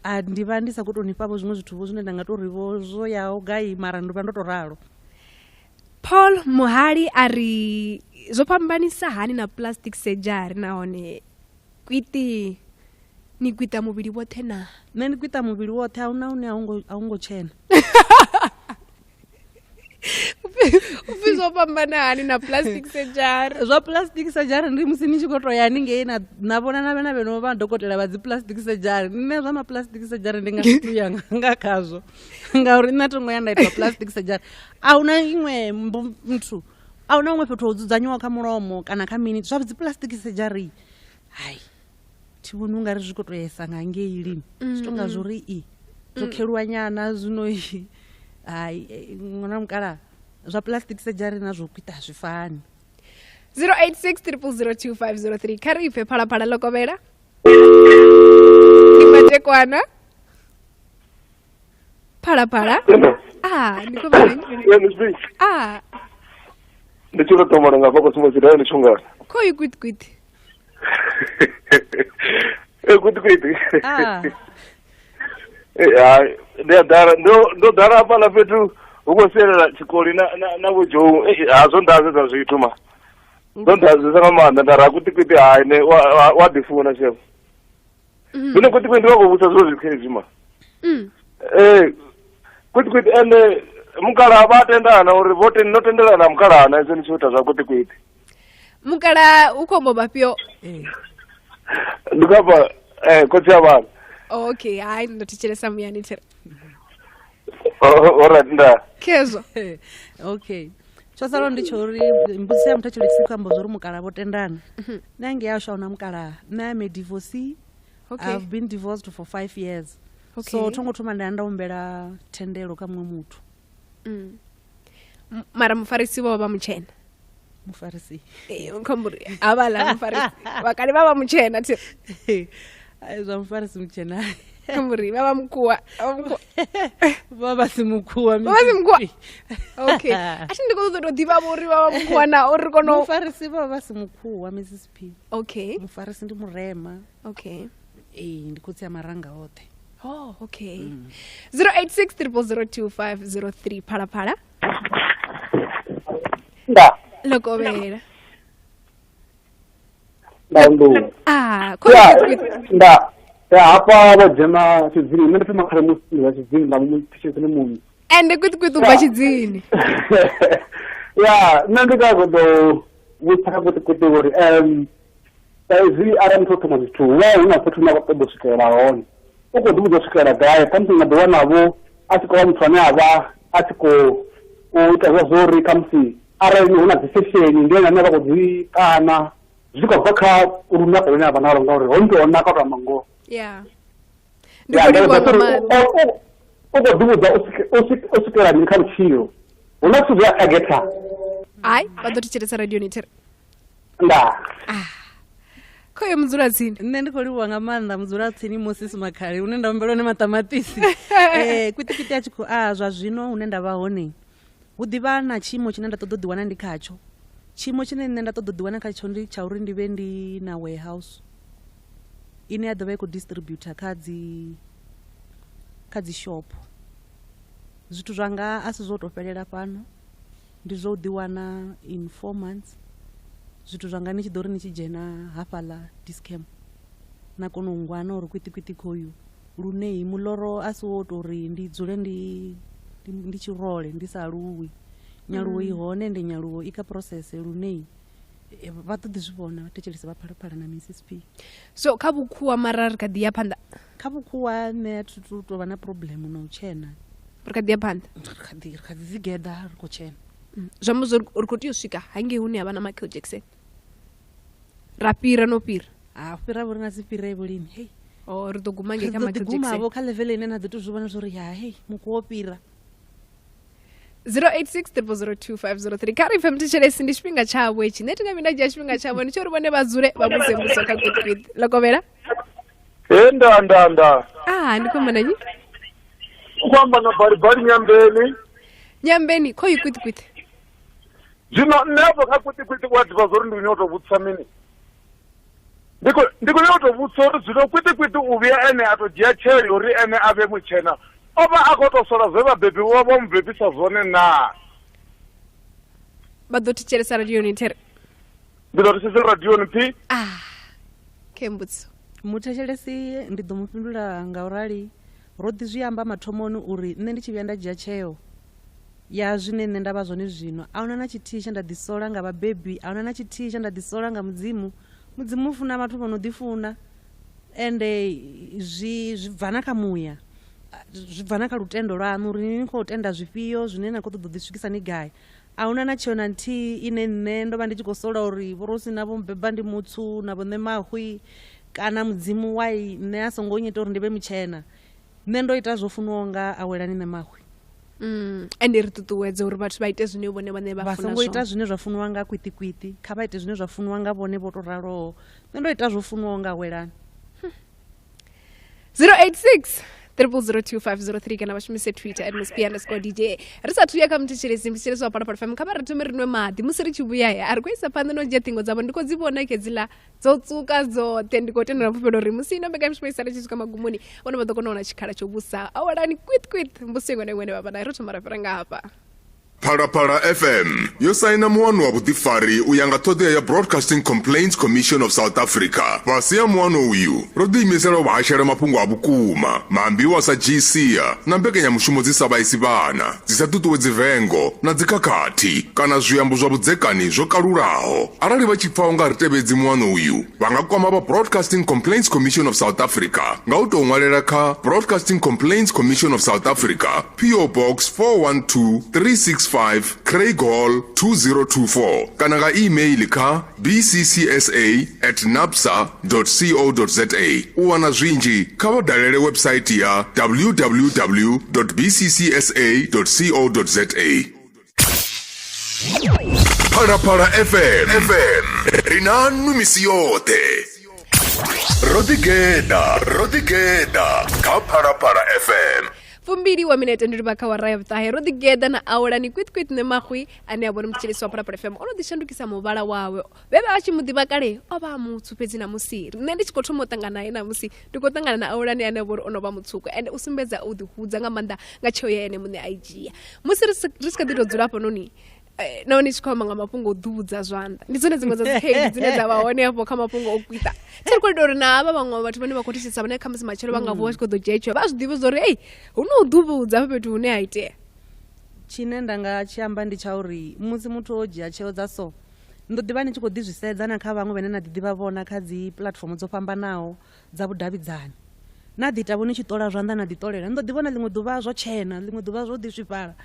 A ndi vha ndi sa khou tou ni fhavho zwiṅwe zwithu zwine nda nga tou ri vho zwo yaho gai mara ndi vha ndo to ralo. Paul Muhali a ri zwo fhambanisa hani na plastic surgery nahone ni kwita muvhili woṱhe na? Nṋe ndi kwita muvhili woṱhe a una une a ungo tshena. Upfi zwo fhambana hani na plastic surgery? Zwa plastic surgery ndi musi ni tshi khou tou ya haningei na vhona na vhena vheno vha dokotela vha dzi plastic surgery. Nṋe zwa ma plastic surgery ndi nga si tu ya nga khazwo ngauri nṋe thongo ya nda ita plastic surgery a una iṅwe muthu a una iṅwe fhethu ho dzudzanyiwa kha mulomo kana kha mini zwa dzi plastic surgery hai thi vhoni u nga ri zwi khou tou yesa nga ngei lini zwi tonga zwo ri zwo kheluwa nyana zwino hai ṅwana mukala zwa plastic surgery na zwo kwita zwi fani. 0860002503 kha ri ipfe phalaphala Lokovela ni matekwana phalaphala ni khou vha ndi tshi tou mona nga vhoko sumo dzina ni tshonga kho yi kwitikwiti kwitikwiti ndo dara hafhaḽa fhethu hu khou sielela tshikoli na vhojou hazwo ndazedza zwithu ma ndo ndazesa nga maanḓa nda ra kwitikwiti hai ne wa ḓifuna shef zwine kwitikwiti ndi vha khou vhusa zwo zwikhezwi ma kwitikwiti ende mukalaha vha tendana uri no tendelana mukalaha na izwo ni tshi ita zwa kwitikwiti. Mukalaha u khombo vhafhio? Ndi khapha khotsi ya vhana. Okay, hai ndo thetshelesa muyani thera. Alright nda. Kezo. Okay. Tsho sala ndi tsho uri mbudziso ya muthu tshilekisi khamba zwo ri mukalaha vho tendana. Nange ya shauna mukalaha. Na me divorcee. Okay. I've been divorced for 5 years. Okay. So thongo thoma nda humbela thendelo kha muṅwe muthu. Mara mufarisi vha mutshena. Mufarisi. Nkhamburi avala mufarisi. Vakali vha mutshena thi. Zwa mufarisi mutshena. Nkhamburi vha mukhuwa. Vha si mukhuwa. Vha si mukhuwa. Okay. Athi ndi khou ḓo ḓivha uri vha mukhuwa na uri kono mufarisi vha si mukhuwa Mrs P. Okay. Mufarisi ndi murema. Okay. Ndi khotsi ya maranga oṱhe. Oh, okay. 0860002503 phalaphala. Nda. Lokovela. Nda. Nda. Ya hapa wa jema tizini nenda pema kare musi wa tizini la mu tishekene munhu. ende kwiti ubva chidzini. Ya, nṋe ndi nga ḓo vhudzisa kwiti uri zwi arali muthu o thoma zwithu hu vha hu na fhethu hune a khou ṱoḓa u swikelela hone. U khou ḓi vhudza u swikelela gai, khamusi nga ḓi wanavho a tshi khou vha muthu ane a vha a tshi khou ita zwa uri khamusi arali hu na dzi sesheni ndi ene ane vha khou dzi kana zwi khou bva kha lunako lune a vha nalo ngauri ho ndi o naka u tou amba ngoho. Yeah. U khou ḓi vhudza u swikelela mini kha vhutshilo. Hu na zwithu zwi a targeta. Ai, vha ḓo thetshelesa radio ni tere. Ndaa. Khoyo mudzulatsini. Nṋe ndi khou livhuwa nga maanḓa mudzulatsini Moses Makhale hune nda humbela hone maṱamaṱisi. Kwitikwiti a tshi khou zwa zwino hune nda vha hone hu ḓivha na tshiimo tshine nda ṱoḓa u ḓiwana ndi khatsho. Tshiimo tshine nṋe nda ṱoḓa u ḓiwana khatsho ndi tsha uri ndi vhe ndi na warehouse ine ya ḓo vha i khou distributor kha dzi shop. Zwithu zwanga a si zwo tou fhelela fhano, ndi zwo u ḓiwana in 4 months. Zwithu zwanga ni tshi ḓo ri ni tshi dzhena hafhaḽa discam na kona u ngwana uri kwitikwiti khoyu lune muloro a si wo tou ri ndi dzule ndi tshirole ndi sa aluwi. Nyaluwo i hone ende nyaluwo i kha process lune vha ḓo ḓi zwi vhona vha thetshelesa vha phalaphala na Mrs P. So kha vhukhuwa mara ri kha ḓi ya phanḓa. Kha vhukhuwa nṋe a thi tu tou vha na problem na u tshena. Ri kha ḓi ya phanḓa. Ri kha ḓi zigeda ri khou tshena. Zwa mbo uri ri khou tea u swika hangei hune ha vha na Michael Jackson. Ra pira no pira. Fhira vho ri nga si fhire vhulimi. Hey. Ri ḓo guma ngei kha Michael Jackson. Guma vho kha level ine na ḓo tou zwi vhona zwo ri hey muku wo pira. 086002503 kha ri FM thetshelesi ndi tshifhinga tshavho etshi nṋe tinga mina dzhia tshifhinga tshavho ndi tsho ri vhone vha dzule vha vhudze mbudzo kha kwitikwiti Lokovela. Nda ndi khou mana nyi u amba na bari Nyambeni khoyu kwitikwiti. Zwino nṋe afho kha kwitikwiti wa ḓivha zwo ri ndi nyota vhudzisa mini. Ndi khou nyota vhudzisa uri zwino kwitikwiti u vhuya ene a tou dzhia tsheli uri ene a vhe mutshena o vha a khou tou sola zwe vhabebi vha vha mubebisa zwone naa. Vha ḓo thetshelesa radio ni tere. Ndi ḓo thetshelesa radio ni phi. Kembudzo. Muthetshelesi ndi ḓo mufhindula nga u rali ro ḓi zwi amba mathomoni uri nṋe ndi tshi vhuya nda dzhia tsheo ya zwine nṋe nda vha zwone zwino ahuna na tshithihi tshe nda ḓisola nga vhabebi ahuna na tshithihi tshe nda ḓisola nga mudzimu u funa vhathu vha no ḓifuna ende zwi bva na kha muya zwi bva na kha lutendo lwaṋu uri ni khou tenda zwifhio zwine na khou ṱoḓa u ḓi swikisa ni gai. Ahuna na tsheo na nthihi ine nṋe ndo vha ndi tshi khou sola uri vhorosi na vho mbeba ndi mutsu na vho nṋe mahwi kana mudzimu wai nṋe a songo nyita uri ndi vhe mutshena. Nṋe ndo ita zwo funiwaho nga awelani na mahwi. Ende ri ṱuṱuwedza uri vhathu vha ite zwine vhone vhane vha funa zwone. Vha songo ita zwine zwa funiwa nga kwitikwiti kha vha ite zwine zwa funiwa nga vhone vho tou raloho. Nṋe ndo ita zwo funiwaho nga awelani. 086002503 kana vha shumise Twitter @msp_dj. Ri sa thuya kha mthetshelesi wa Phalaphala FM kha vha ri thome ri nwe maḓi musi ri tshi vhuya ari khou isa phanḓa no dzhia ṱhingo dzavho ndi khou dzi vhona khedzila dzo tsuka dzoṱhe ndi khou tendela pfufhelo uri musi ino mbekanyamushumo i sala tshi swika magumoni vhone vha ḓo kona u wana tshikhala tsho vhusa awelani kwit mbusi iṅwe na iṅwe vha vha nayo ro thoma ra fhira nga hafha. Phalaphala FM yo saina muwano wa vhuḓifari u ya nga ṱhoḓea ya Broadcasting Complaints Commission of South Africa. Fhasi ya muwano uyu ro ḓiimisela u vhashela mafhungo a vhukuma maambiwa sa GCA na mbekanyamushumo dzi sa vhaisi vhana dzi sa ṱuṱuwedzi vengo na dzikhakhathi kana zwiambo zwa vhudzekani zwo kalulaho. Arali vha tshi pfa u nga ri tevhedzi muwano uyu vha nga kwama vha Broadcasting Complaints Commission of South Africa nga u tou ṅwalela kha Broadcasting Complaints Commission of South Africa, PO Box 412365 Craig Hall 2024 kana nga email kha bccsa@napsa.co.za. u wana zwinzhi kha vha dalele website ya www.bccsa.co.za. Phalaphala FM rinanu misi yote rodigeda kha Phalaphala FM. Fumbiri wa minute ndi vha kha wa rai vhutahe ro ḓigeda na awelani kwit ne mahwi ane a vhona mutshilisi wa Phalaphala FM ono ḓi shandukisa muvhala wawe vhe vha tshi muḓivha kale o vha mutsu fhedzi na musi nṋe ndi tshi khou thoma u ṱangana naye na musi ndi khou ṱangana na awelani ane a vha uri ono vha mutsuku ende u sumbedza u ḓihudza nga maanḓa nga tsheo ya ene muṋe a i dzhia musi ri si kha ḓi tou dzula hafhanoni nahone tshi khou amba nga mafhungo o ḓuvhudza zwanḓa ndi dzone dziṅwe dza dzikhaedu dzine dza vha hone hafho kha mafhungo o kwita thi ri khou ita uri na havha vhaṅwe vhathu vhane vha khou thithisa vhane kha musi matshelo vha nga vuwa tshi khou ḓo dzhia itsho vha zwi ḓivha zwa uri hu no u ḓuvhudza hafha fhethu hune ha itea. tshine nda nga tshi amba ndi tsha uri musi muthu o dzhia tsheo dza so ndo ḓivha ni tshi khou ḓi zwi sedza na kha vhaṅwe vhane na ḓi ḓivha vhona kha dzi platform dzo fhambanaho dza vhudavhidzani na ḓi ita vhone tshi ṱola zwanḓa na ḓi ṱolela ndo ḓi vhona ḽiṅwe ḓuvha zwo tshena ḽiṅwe ḓuvha zwo ḓi swifhala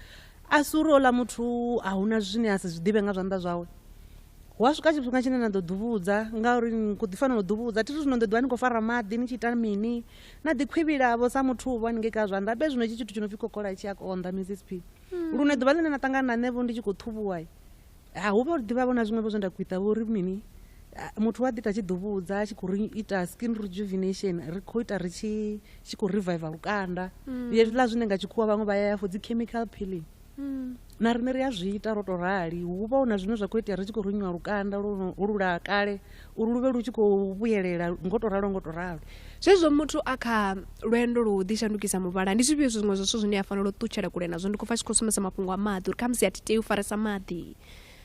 a si uri ola muthu a huna zwine a si zwi ḓivhe nga zwanḓa zwawe wa swika tshifhinga tshine na ḓo ḓuvhudza ngauri ni khou ḓi fanela u ḓuvhudza thi zwino ḓo ḓivha ni khou fara maḓi ni tshi ita mini na ḓi khwivhilavho sa muthu uvho haningei ka zwanḓa be zwino tshi tshithu tshi no pfi kokola tshi a konḓa Mrs P lune ḓuvha ḽine na ṱangana na nṋevho ndi tshi khou ṱhuvhuwa hu vha uri ḓivha vhona zwiṅwevho zwe nda khou ita uri mini muthu wa ḓi ita tshi ḓuvhudza a tshi khou ita skin rejuvenation ri khou ita ri tshi khou revive lukanda hezwiḽa zwine nga tshikhuwa vhaṅwe vha ya for dzi chemical peeling na riṋe ri a zwi ita ro to rali hu vha hu na zwine zwa khou itea ri tshi khou runyiwa lukanda lula kale uri lu vhe lu tshi khou vhuyelela ngo to ralo zwezwo muthu a kha lwendo lwo ḓi shandukisa muvhala ndi zwifhio zwiṅwe zwa zwithu zwine a fanela u ṱutshela kule nazwo ndi khou pfa tshi khou sumbedza mafhungo a maḓi uri khamusi a thi tei u faresa maḓi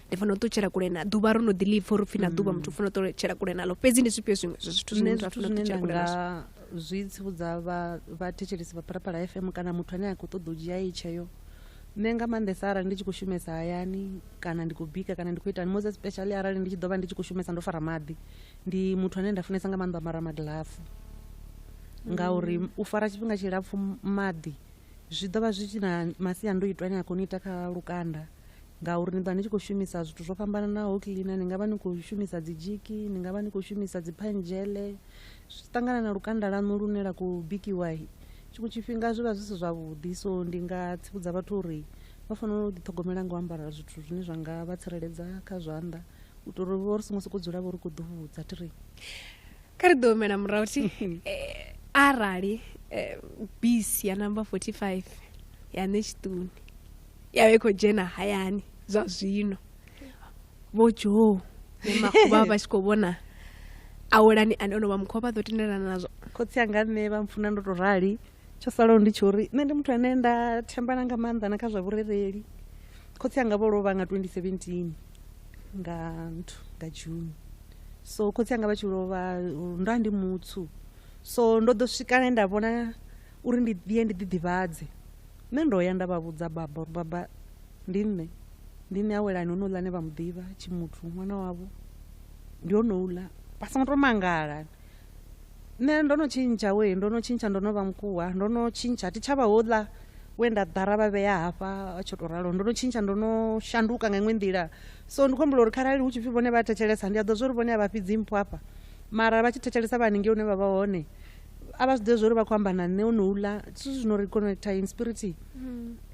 ndi fanela u ṱutshela kule na ḓuvha ro no ḓi ḽipfa uri upfi na ḓuvha muthu u fanela u ṱutshela kule nalo fhedzi ndi zwifhio zwiṅwe zwa zwithu zwine muthu a fanela u ṱutshela kule nazwo zwi tsivhudza vhathetshelesi vha Phalaphala FM kana muthu ane a khou ṱoḓa u dzhia itsheo nṋe nga maanḓesa arali ndi tshi khou shumesa hayani kana ndi khou bika kana ndi khou ita most especially arali ndi tshi ḓo vha ndi tshi khou shumesa ndo fara maḓi ndi muthu ane nda funesa nga maanḓa mara magilafu ngauri u fara tshifhinga tshilapfu maḓi zwi ḓo vha zwi tshi na masiandoitwa ane a khou ni ita kha lukanda ngauri ni ḓo vha ni tshi khou shumisa zwithu zwo fhambananaho cleaner ni nga vha ni khou shumisa dzi jiki ni nga vha ni khou shumisa dzi phanzhele zwi ṱangana na lukanda lanu lune la khou bikiwa tshiṅwe tshifhinga zwi vha zwi si zwavhuḓi so ndi nga tsivhudza vhathu uri vha fanela u ḓiṱhogomela nga u ambara zwithu zwine zwa nga vha tsireledza kha zwanḓa u tou uri vho ri songo sokou dzula vho ri khou ḓuvhudza tiri kha ri ḓo humela murahu thi arali bisi ya number 45 ya ṋetshiṱuni ya vha i khou dzhena hayani zwa zwino vho jo makuvha vha tshi khou vhona awelani ane ono vha mukhuwa vha ḓo tendelana nazwo khotsi anga nṋe vha mpfuna ndo to rali tsho salaho ndi tsho uri nṋe ndi muthu ane nda thembana nga maanḓa na kha zwa vhurereli khotsi anga vho lovha nga 2017 nga June so khotsi anga vha tshi lovha ndo ndi mutsu so ndo ḓo swika nda vhona uri ndi ḓiye ndi ḓiḓivhadze nṋe ndo ya nda vha vhudza baba uri baba ndi nṋe awelani honouḽa ane vha mu ḓivha tshimuthu ṅwana wavho ndi honouḽa vha songo to mangala nṋe ndo no tshintsha ndo no vha mukuwa ndo no tshintsha thi tshavha houḽa we nda ḓara vha vhea hafha tsho to ralo ndo no tshintsha ndo no shanduka nga iṅwe nḓila so ndi khou humbula uri kharali hu tshi pfi vhone vha thetshelesa ndi a ḓo zwo uri vhone a vha fhidzi mpho hafha mara vha tshi thetshelesa vha haningei hune vha vha hone a vha zwi ḓivhe zwo uri vha khou amba na nṋe honouḽa zwithu zwino ri connecta in spirit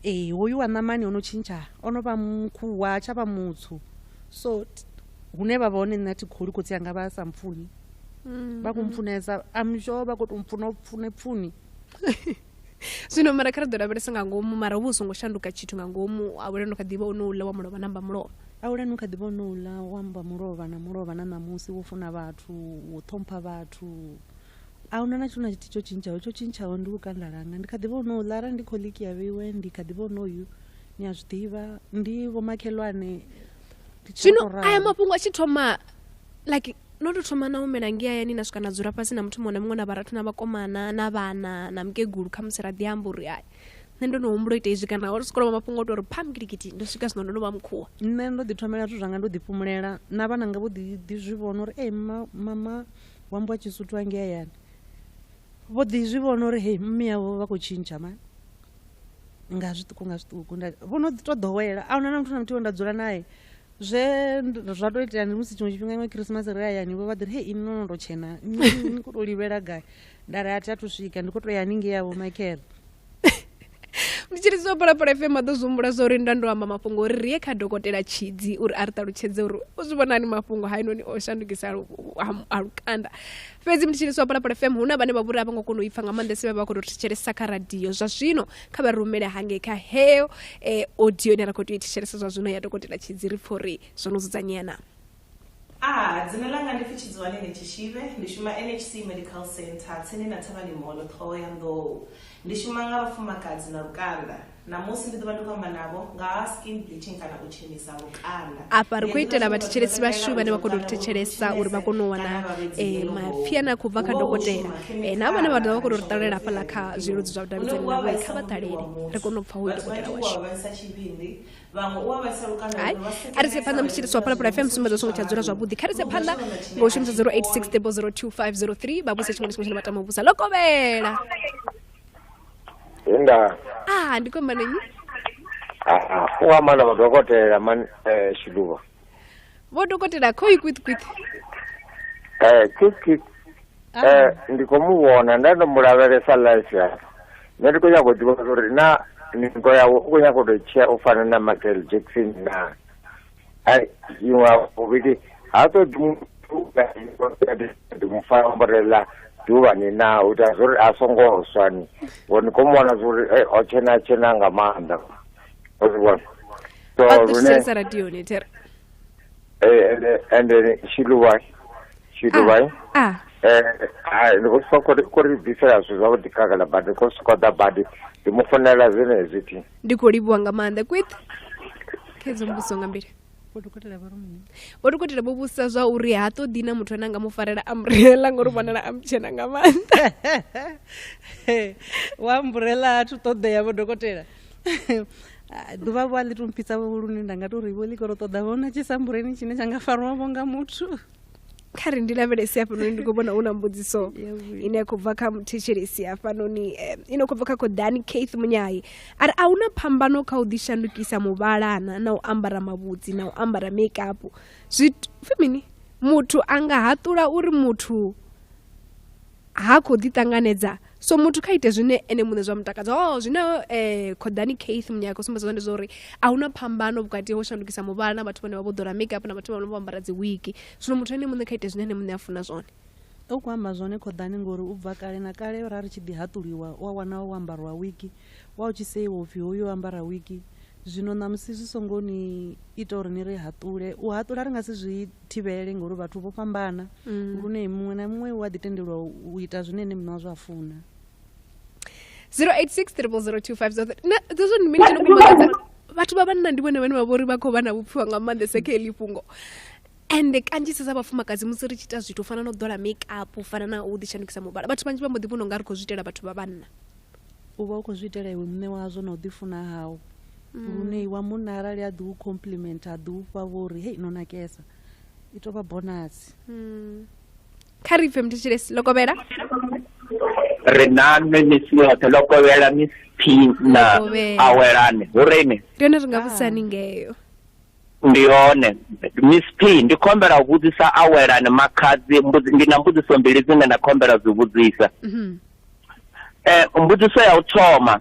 hoyu wa ṋamani o no tshintsha o no vha mukhuwa tsha vha mutsu so hune vha vha hone nṋe thi kholi khotsi anga vha sa mpfuni vha khou mpfunesa am sure vha khou tou mpfuna pfuni zwino mara kha ri ḓo lavhelesa nga ngomu mara hu vha hu songo shanduka tshithu nga ngomu awelani u kha ḓivha honouḽa wa mulovha namba mulovha awelani u kha ḓivha honouḽa wa amba mulovha na ṋamusi wo funa vhathu wo ṱhompha vhathu a huna na tshithu na tshithu tsho tshintshaho ndi lukanda langa ndi kha ḓivha honouḽa arali ndi kholiki ya vheiwe ndi kha ḓivha honoyu ni a zwi ḓivha ndi vhomakhelwane zwino aya mafhungo a tshi thoma like no to thoma na umela ngi hayani na swika na dzula fhasi na muthu muṅwe na muṅwe na vharathu na vhakomana na vhana na mukegulu kha musi ra ḓi amba uri ai nṋe ndo no humbula ita izwi kana uri sikolo mafhungo o to uri phamkilikiti ndo swika zwino ndo no vha mukhuwa nṋe ndo ḓi thomela zwithu zwanga ndo ḓi fhumulela na vhana nga vho ḓi zwi vhona uri mama wambo wa Tshisuthu ange hayani vho ḓi zwi vhona uri hei mmi yavho vha khou tshintsha mani nga zwiṱuku vho no ḓi to ḓowela a huna na muthu na muthihi nda dzula naye zwe zwa to itea ndi musi tshiṅwe tshifhinga iṅwe Christmas ri hayani vho vha ḓiri hei ini no ndo tshena ni khou tou livhela gai nda ri a thi a thu swika ndi khou tou ya haningei yavho Michael ndi tshi ri so Phalaphala FM a ḓo zwi zwa uri nda ndo amba mafhungo uri ri ye kha dokotela Tshidzi uri a ri ṱalutshedze uri u zwi vhonani mafhungo hainoni o shandukisa a lukanda fhedzi ndi tshi ri so Phalaphala FM hu na vhane vha vhuri a vha ngo kona u ipfa nga maanḓesa vha khou tou thetshelesa kha radio zwa zwino kha vha rumele hangei kha heyo audio ine ra khou tou i thetshelesa zwa zwino ya dokotela Tshidzi ri pfha uri zwo no dzudzanyea na dzina langa ndi Fitshidzwane Netshishive ndi shuma NHC Medical Center tsini na Thavhani Mall Thohoyandou ndi shuma nga vhafumakadzi na lukanda na musi ndi ḓovha ndi khou amba navho nga ha skin bleaching kana u tshinisa lukanda. Apa ri khou itela vhathetshelesi vhashu vhane vha kona u thetshelesa uri vha kone u wana mapfhi ane a khou bva kha dokotela na vhane vha ḓovha vha kona u ri ṱalela hafhaḽa kha zwileludzi zwa vhudavhidzani navho kha vha ṱalele ri kone u pfha hoyu dokotela washu. A ri se phanḓa mutshitshisi wa Phalaphala FM sumbedzo songo tsha dzula zwavhuḓi kha ri se phanḓa nga u shumisa 086 babuse tshiṅwe tshine matama vhusa Lokovhela. Inda. Ndi khou amba na nnyi? U amba na madokotela Shiluva. Vho dokotela khou kwiti. Kiki. Ndi khou muvhona nda ndo mulavhelesa live ya. Nṋe ndi khou nyaga u ḓivha uri na ningo yawe u khou nyaga u tou tshea u fana na Michael Jackson na iṅwe vhuvhili ha ṱoḓi muthu ndi mufana ambarela ḓuvhani na u ita zwo ri a songo swa ni ngori khou muvhona zwo ri o tshena nga maanḓa o zwi vhona so lune radioni tere ende Shiluva ndi khou sokou ri bvisela zwithu zwavhuḓi khagala badi khou sokou ḓa badi ndi mu fonela zwenezwi thi ndi khou livhuwa nga maanḓa kwiti khedzo mbuso nga mbili vho dokotela vho vhusa zwa uri ha ṱoḓi na muthu ane anga mu farela umbrella ngori vhonala a mutshena nga maanḓa wa umbrella a thu ṱoḓea vho dokotela ḓuvha vho a ḽi tumphisa lune nda nga tou ri vho ḽi khou ṱoḓa vhona tshisambureni tshine tsha nga fariwavho nga muthu kha ri ndi lavhelesi hafhanoni ndi khou vhona u na mbudziso ine ya khou bva kha muthetshelesi hafhanoni ine khou bva kha Khodani Keith Munyayi ari a huna phambano kha u ḓishandukisa muvhalana na u ambara mavhudzi na u ambara makeup mini muthu a nga haṱula uri muthu ha khou ḓiṱanganedza so muthu kha ite zwine ene muṋe zwa mutakadza zwine Khodani Keith Munyayi khou sumbedza zwone zwa uri a huna phambano vhukati ha u shandukisa muvhala na vhathu vhane vha vho ḓora makeup na vhathu vhane vho ambara dzi wigi zwino muthu ene muṋe kha ite zwine ene muṋe a funa zwone u khou amba zwone Khodani ngori u bva kale na kale ra ri tshi ḓi haṱuliwa wa wana u ambariwa wigi wa u tshi seiwa upfhi hoyu ambara wigi zwino ṋamusi zwi songo ni ita uri ni ri haṱule u haṱula ri nga si zwi thivhele ngori vhathu vho fhambana lune muṅwe na muṅwe u a ḓi tendelwa u ita zwine ene muṋe wa zwa funa 086 zwo ni mini tinokumbadza vhathu vha vhanna ndi vhone vhane vha vhori vha khou vha na vhupfiwa nga maanḓesa kha heḽi fhungo ende kanzhisa sa vhafumakadzi musi ri tshi ita zwithu u fana na u ḓola makeup u fana na u ḓishandukisa muvhala vhathu vhanzhi vha mbo ḓi vhona u nga ri khou zwi itela vhathu vha vhanna u vha u khou zwi itela iwe muṋe wazwo na u ḓifuna hawu lune iwa munna arali a ḓi u compliment a ḓi u fha vhori hei no nakesa i tou vha bonasi kha ri pfhe muthetshelesi Lokovhela ri na misi yoṱhe Lokovhela Miss P na awelane hureni ndi yone ri nga vhudzisani ngeyo ndi yone Miss P ndi khombela u vhudzisa awelane makhadzi ndi na mbudziso mbili dzine nda khombela dzi vhudzisa mbudziso ya u thoma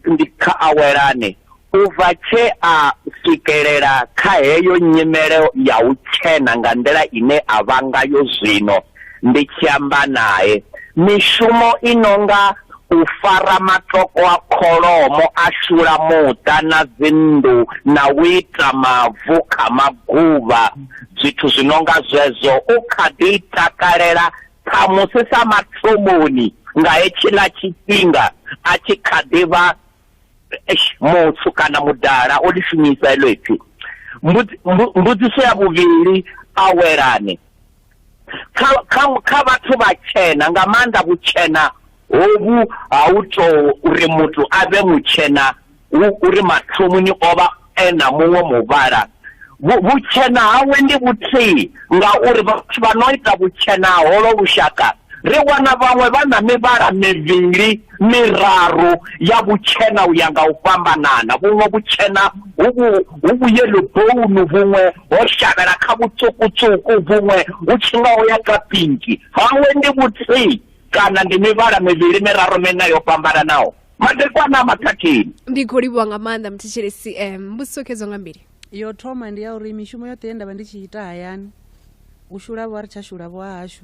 ndi kha awelane u bva tshe a swikelela kha heyo nyimele ya u tshena nga nḓila ine a vha ngayo zwino ndi tshi amba naye mishumo inonga u fara matoko a kholomo a shula muṱa na dzinnḓu na u ita mavu kha maguvha zwithu zwinonga zwezwo u kha ḓi takalela ṱhamusi sa mathomoni nga hetshiḽa tshifhinga a tshi kha ḓi vha muthu kana mudala o ḽi shumisa heḽo ipfi mbudziso ya vhuvhili awelane kha vhathu vha tshena nga maanḓa vhutshena hovhu ha u tou uri muthu a vhe mutshena uri mathomoni o vha ena muṅwe muvhala vhutshena hawe ndi vhuthihi ngauri vhathu vha no ita vhutshena holo vhushaka ri wana vhaṅwe vha na mivhala mivhili miraru ya vhutshena u ya nga u fhambanana vhuṅwe vhutshena hu vhuyelo bounu vhuṅwe ho shavhela kha vhutswukutswuku vhuṅwe hu tshi nga ho ya kha pinki hawe ndi vhuthihi kana ndi mivhala mivhili miraru mina yo fhambananaho madekwana mathathini ndi khou livhuwa nga maanḓa muthetshelesi mbudziso khedzo nga mbili yo thoma ndi ya uri mishumo yoṱhe ye nda vha ndi tshi ita hayani u shula vho a ri tsha shula vho hashu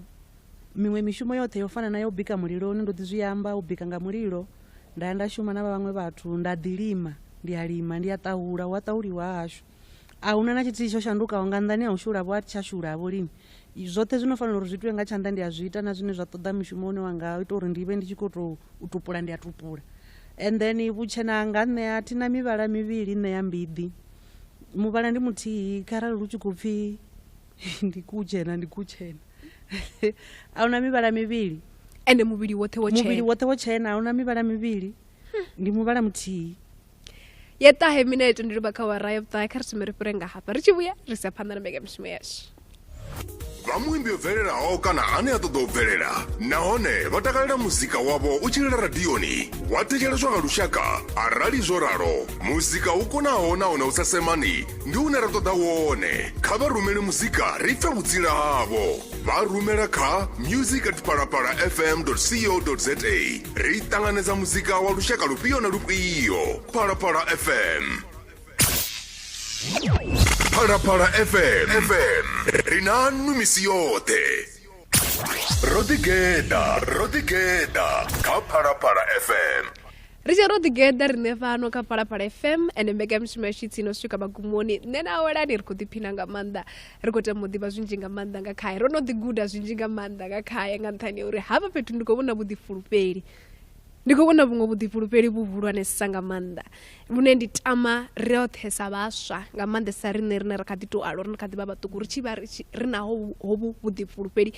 miṅwe mishumo yoṱhe yo fana na yo bika muliloni ndo ḓi zwi amba u bika nga mulilo nda ya nda shuma na vhaṅwe vhathu nda ḓi lima ndi a lima ndi a ṱahula hu a ṱahuliwa hashu a huna na tshithihi tsho shandukaho nga nnḓani ha u shula vho a ri tsha shula vho lini zwoṱhe zwino fanela uri zwi itiwe nga tshanḓa ndi a zwi ita na zwine zwa ṱoḓa mishumo une wanga ita uri ndi vhe ndi tshi khou tou tupula ndi a tupula and then vhutshena hanga nṋe athina mivhala mivhili nṋe ya mbiḓi muvhala ndi muthihi kharali hu tshi khou pfhi ndi kutshena ahuna mivhala mivhili ende muvhili woṱhe wo tshena ahuna mivhala mivhili ndi muvhala muthihi ye ṱahe minete ndi livha kha wara ya vhuṱahe kha ri thome ri fhire nga hafha ri tshi vhuya ri sa phanḓa na mbekanyamushumo yashu vha muimbi o bvelelaho kana ane a ṱoḓa u bvelela nahone vha takalela muzika wavho u tshilela radioni wa thetsheleswa nga lushaka arali zwo ralo muzika u konaho nahone u sa semani ndi une ra ṱoḓa wone kha vha rumele muzika ri pfe vhutsila havho vha rumela kha music@phalaphalafm.co.za ri ṱanganedza muzika wa lushaka lufhio na lufhio. Phalaphala FM Phalaphala FM rinanu misi yote rodigeda kha Phalaphala FM ri tshi ro ḓigeda rine fhano kha Phalaphala FM ende mbekanyamushumo yashu tsino swika magumoni nṋe na awelani ri khou ḓiphina nga maanḓa ri khou tama u ḓivha zwinzhi nga maanḓa nga khaye ro no ḓiguda zwinzhi nga maanḓa nga khaye nga nṱhani ya uri hafha fhethu ndi khou vhona vhuḓifulufheli ndi khou vhona vhuṅwe vhuḓifulufheli vhuhulwanesa nga maanḓa vhune ndi tama roṱhe sa vhaswa nga maanḓesa rine ri kha ḓi tou alo ri kha ḓi vha vhaṱuku ri tshi vha ri naho hovhu vhuḓifulufheli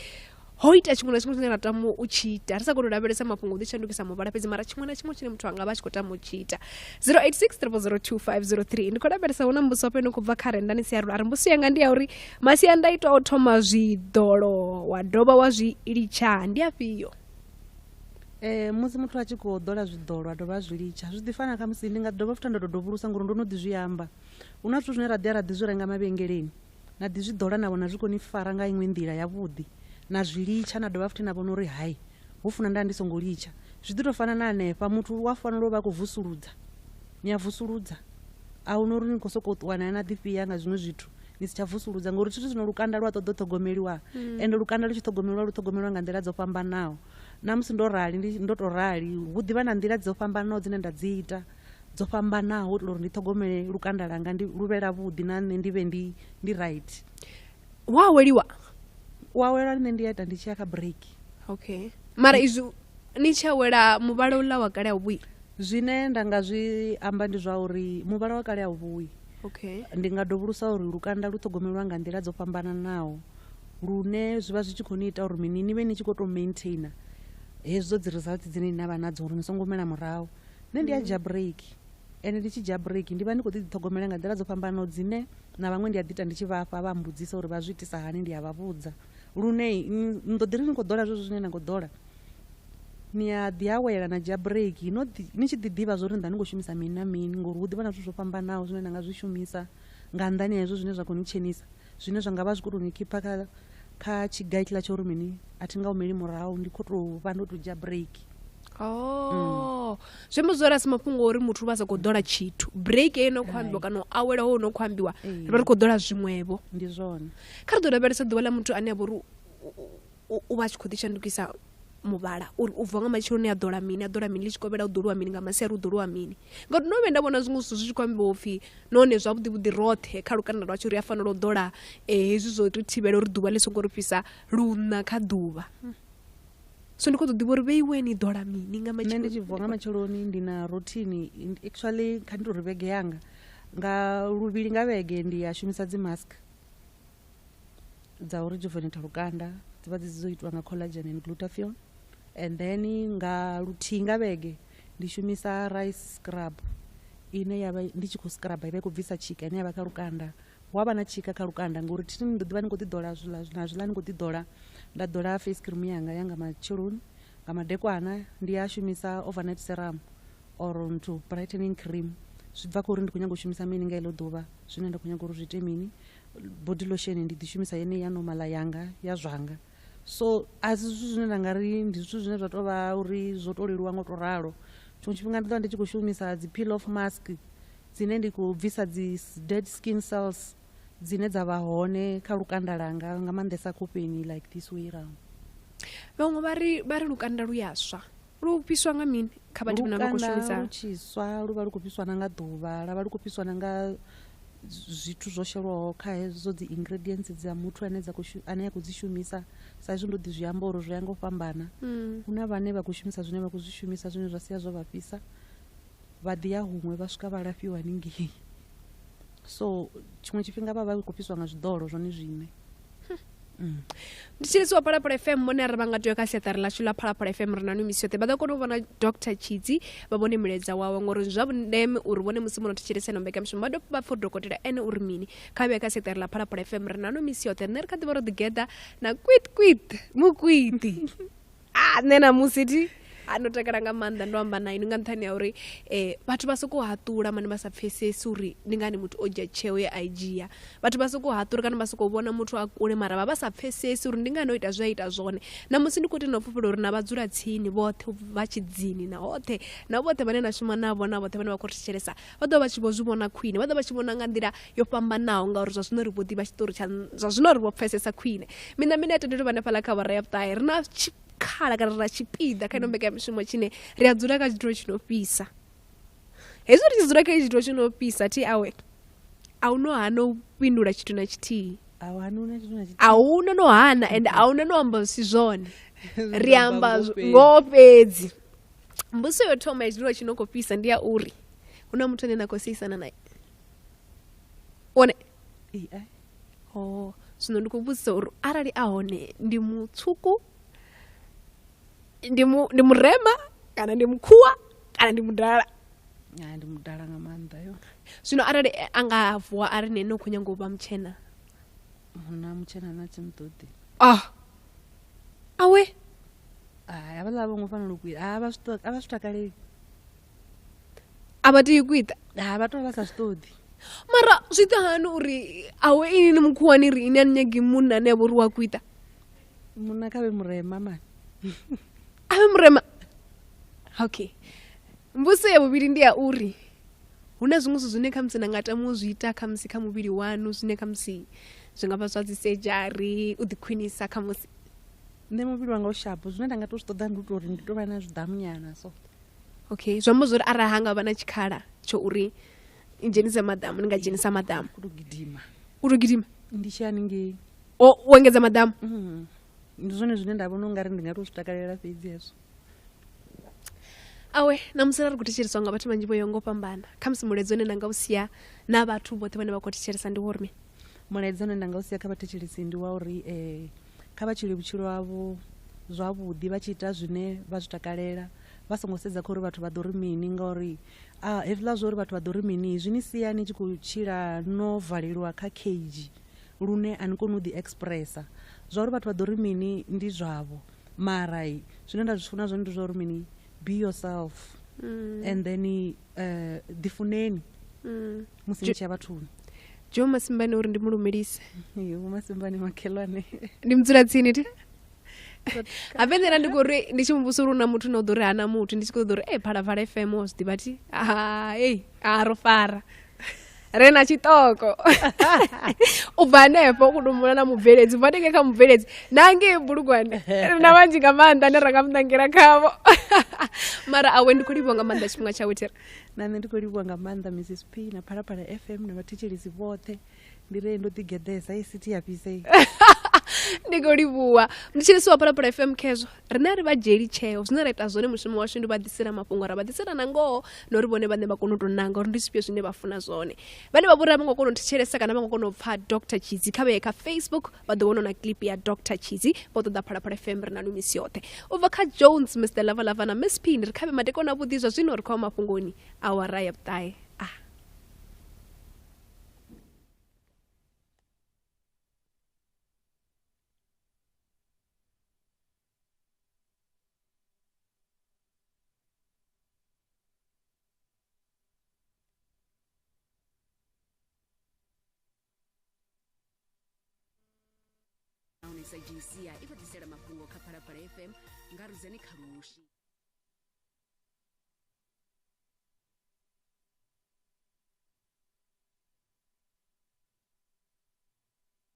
ho ita tshiṅwe na tshiṅwe tshine ra tama u tshi ita ri sa khou tou lavhelesa mafhungo u ḓishandukisa muvhala fhedzi mara tshiṅwe na tshiṅwe tshine muthu anga vha a tshi khou tama u tshi ita 086 ndi khou lavhelesa hu na mbuso peno khou bva kha rendani siarulo ari mbuso yanga ndi ya uri masiandaitwa o thoma zwiḓolo wa dovha wa zwi litsha ndi afhio? Musi muthu a tshi khou ḓola zwiḓolo a dovha a zwi litsha zwi ḓi fana kha musi ndi nga dovha futhi nda dovhulusa ngori ndo no ḓi zwi amba hu na zwithu zwine ra ḓi zwi renga mavhengeleni na ḓi zwi ḓola na vhona zwi khou ni fara nga iṅwe nḓila yavhuḓi na zwi litsha na dovha futhi na vhona uri hayi hu funa nda ndi songo litsha zwi ḓi tou fana na hanefha muthu wa fanela u vha khou vusuludza ni a vusuludza a hu na uri ni khou sokou ṱuwa na ḓifhia nga zwiṅwe zwithu ni si tsha vusuludza ngori zwithu zwino lukanda lu a ṱoḓa u ṱhogomeliwa ende lukanda lu tshi ṱhogomeliwa nga nḓila dzo fhambanaho na musi ndo to rali hu ḓivha na nḓila dzo fhambanaho dzine nda dzi ita dzo fhambanaho u itela uri ndi ṱhogomele lukanda langa ndi luvhela vhuḓi na nṋe ndi vhe ndi right. Wa wela nṋe ndi ya ita ndi tshi ya kha break. Okay, mara izwi ni tshi awela muvhala uḽa wa kale a u vhuyi? Zwine nda nga zwi amba ndi zwa uri muvhala wa kale a u vhuyi. Okay, ndi nga dovhulusa uri lukanda lu ṱhogomelwa nga nḓila dzo fhambananaho lune zwi vha zwi tshi khou ni ita uri mini ni vhe ni tshi khou tou maintainer hezwo dzi results dzine ni vha nadzo uri ni songo mela murahu. Nṋe ndi ya dzhia break ende ndi tshi dzhia break ndi vha ndi khou ḓi ṱhogomela nga nḓila dzo fhambanaho dzine na vhaṅwe ndi a ḓita ndi tshi vhafha vha mbudzisa uri vha zwi itisa hani ndi a vha vhudza lune ndo ḓi ri ni khou ḓola zwezwo zwine na khou ḓola ni a ḓi awela na dzhia break ni tshi ḓi ḓivha zwo ri nda ni khou shumisa mini na mini ngori hu ḓivha na zwithu zwo fhambanaho zwine na nga zwi shumisa nga nnḓani ha hezwo zwine zwa khou ni tshenisa zwine zwa nga vha zwi khou tou ni khipha kha tshigaitla tsha uri mini a thi nga umeli murahu ndi khou tou vha ndo tou dzhia break. Zwi amba zwori a si mafhungo uri muthu vha sa khou ḓola tshithu break eno khou ambiwa kana u awela ho no khou ambiwa ri vha ri khou ḓola zwiṅwevho ndi zwone kha ri ḓo lavhelesa ḓuvha ḽa muthu ane a vha uri u vha a tshi khou ḓishandukisa muvhala uri u bva nga matsheloni a ḓola mini ḽi tshi kovhela u ḓoliwa mini nga masiari u ḓoliwa mini ngauri no vhuya nda vhona zwiṅwe zwithu zwi tshi khou ambiwa upfhi nahone zwavhuḓivhuḓi roṱhe kha lukanda lwashu ri a fanela u ḓola hezwi zwo ri thivhela uri ḓuvha ḽi songo ri fhisa luna kha ḓuvha. So ndi khou ḓo ḓivha uri vheiwe ni ḓola mini nga matsheloni? Nṋe ndi tshi bva nga matsheloni ndi na routine actually kha ndi tou ri vhege yanga nga luvhili nga vhege ndi a shumisa dzi mask dza uri rejuvenate lukanda dzi vha dzi dzo itiwa nga collagen and glutathione and then nga luthihi nga vhege ndi shumisa rice scrub ine yavha ndi tshi khou scrub i vha i khou bvisa tshika ine yavha kha lukanda wa vha na tshika kha lukanda ngori thini ndo ḓivha ni khou ḓi ḓola zwiḽa ni khou ḓi ḓola nda ḓola face cream yanga nga matsheloni nga madekwana ndi a shumisa overnight serum or nthu brightening cream zwi bva kha uri ndi khou nyaga u shumisa mini nga ilo ḓuvha zwine nda khou nyaga uri zwi ite mini body lotion ndi ḓi shumisa yene ya normal yanga ya zwanga so a si zwithu zwine nda nga ri ndi zwithu zwine zwa tou vha uri zwo tou leluwa ngo tou ralo tshiṅwe tshifhinga ndi ḓovha ndi tshi khou shumisa dzi peel off mask dzine ndi khou bvisa dzi dead skin cells dzine dza vha hone kha lukanda langa nga maanḓesa khofheni like this way round. Vhaṅwe vha ri lukanda lu yaswa lu fhiswa nga mini kha vhathu vhane vha khou shumisa? Lukanda lu tshi swa lu vha lu khou fhiswa na nga ḓuvha la vha lu khou fhiswa na nga zwithu zwo shelwaho kha hezwo dzi ingredients dza muthu ane a khou dzi shumisa sa izwi ndo ḓi zwi amba uri zwi ya nga u fhambana hu na vhane vha khou shumisa zwine vha khou zwi shumisa zwine zwa sia zwo vha fhisa vha ḓi ya huṅwe vha swika vha lafhiwa haningei, so tshiṅwe tshifhinga vha vha khou fhiswa nga zwiḓolo zwone zwine ndi tshi lisiwa Phalaphala FM mone re vha nga tea kha siaṱari ḽashu ḽa Phalaphala FM ri na no misi yoṱhe vha ḓo kona u vhona Dr Tshidzi vha vhone milaedza wawe ngori zwa vhundeme uri vhone musi muno thetshelesa no mbekanyamushumo vha dovha vha pfha dokotela ene uri mini kha vhuya kha siaṱari ḽa Phalaphala FM ri na no misi yoṱhe nṋe ri kha ḓi vha ro ḓigeḓa na kwit mukwiti nṋe na musi ti ano takala nga maanḓa ndo amba na ini nga nṱhani ya uri vhathu vha sokou haṱula mane vha sa pfesesi uri ndi ngani muthu o dzhia tsheo ye a i dzhia vhathu vha sokou haṱula kana vha sokou vhona muthu a kule mara vha sa pfesesi uri ndi ngani o ita zwe a ita zwone na musi ndi khou tenda u fhufhela uri na vhadzula tsini vhoṱhe vha tshidzini na hoṱhe na vhoṱhe vhane na shuma navho na vhoṱhe vhane vha khou thetshelesa vha ḓo vha tshi vho zwi vhona khwine vha ḓo vha tshi vhona nga nḓila yo fhambanaho ngauri zwa zwino ri vho ḓivha tshiṱori zwa zwino ri vho pfesesa khwine mina ya tendelo vhanefhaḽa kha vha rayaptai ri na khala kana ra tshipiḓa kha ino mbekanyamushumo tshine ri a dzula kha tshithu tshi no fhisa hezwi ri tshi dzula kha tshithu tshi no fhisa ti awe a u no hana u fhindula tshithu na tshithihi a una no hana and a una no amba si zwone ri amba ngo fhedzi mbuso yo thoma ya tshithu tshi no khou fhisa ndi ya uri hu na muthu ane na khou seisana naye one zwino ndi khou vhudzisa uri arali a hone ndi mutsuku ndi murema kana ndi mukhuwa kana ndi mudala ndi mudala nga maanḓa yo zwino arali a nga vuwa ari nene u khou nyanga u vha mutshena muna mutshena na tshimutodi awe havhaḽa vhaṅwe fanela u kuita a vha zwi takaleli a vha tei kuita vha tou vha sa zwi ṱoḓi mara zwi ita hani uri awe ini ni mukhuwani ri ini ani nyagi munna ane a vha uri wa kuita munna kha vhe murema mani ave murema okay mbuso ya vhuvhili ndi ya uri hu na zwiṅwe zwithu zwine khamusi na nga tama u zwi ita khamusi kha muvhili wanu zwine khamusi zwi nga vha zwa dzi sejari u ḓikhwinisa khamusi nṋe muvhili wanga u shapo zwine nda nga tou zwi ṱoḓa ndi u tou uri ndi tou vha na zwiḓamunyana so okay zwi amba zwo uri arali ha nga vha na tshikhala tsho uri i dzhenise maḓamu ndi nga dzhenisa maḓamu u gidima ndi tshi haningei u engedza maḓamu ndi zwone zwine nda vhona u nga ri ndi nga tou zwi takalela fhedzi hezwo awe na musi ri khou thetsheleswa nga vhathu vhanzhi vho yaho nga u fhambana kha musi mulaedza une nda nga u sia na vhathu vhoṱhe vhane vha khou thetshelesa ndi wa uri mini mulaedza une nda nga u sia kha vhathetshelesi ndi wa uri kha vha tshile vhutshilo havho zwavhuḓi vha tshi ita zwine vha zwi takalela vha songo sedza kha uri vhathu vha ḓo ri mini ngauri hezwiḽa zwa uri vhathu vha ḓo ri mini zwi ni sia ni tshi khou tshila no valeliwa kha cage lune a ni koni u ḓi expressa zwa uri vhathu vha ḓo ri mini ndi zwavho mara zwine nda zwi funa zwone ndi zwa uri mini be yourself and then ḓifuneni musi ni tshi ya vhathuni jo masimbani uri ndi mulumelise masimbani makhelwane ndi mudzula tsini ti apendera ndi kuri ndi tshi muvhusa uri una muthu na u ḓo ri hana muthu ndi tshi khou ḓo ri Phalaphala FM o zwi ḓivha ti ro fara re na tshiṱoko u bva hanefho u kudumbula na mubveledzi u bva ndenge kha mubveledzi nange bulugwane ri na vhanzhi nga maanḓa ane ra nga muṋangela khavho mara awe ndi khou livhiwa nga maanḓa tshifhinga tshawe thera na nṋe ndi khou livhiwa nga maanḓa Mrs P na Phalaphala FM na vhathetshelesi vhoṱhe ndi re ndo ḓigeḓesa sithi ya fhisei ndi khou livhuwa mutshilisi wa Phalaphala FM khezwo rine ri vha dzheli tsheo zwine ra ita zwone mushumo washu ndi vha ḓisela mafhungo ra vha ḓisela na ngoho na uri vhone vhane vha kona u tou nanga uri ndi zwifhio zwine vha funa zwone vhane vha vhori vha ngo kona u thetshelesa kana vha ngo kona u pfha Dr Tshidzi kha vhe kha Facebook vha ḓo vhona na clip ya Dr Tshidzi vho ṱoḓa Phalaphala FM ri na no misi yoṱhe u bva kha Jones Mr Lava na Miss P ndi ri kha vhe madekona vhuḓi zwa zwino ri khou mafhungoni awara ya vhuṱae jinsia ipo tisera mafhungo kha Phalaphala FM ngaruzeni khalushi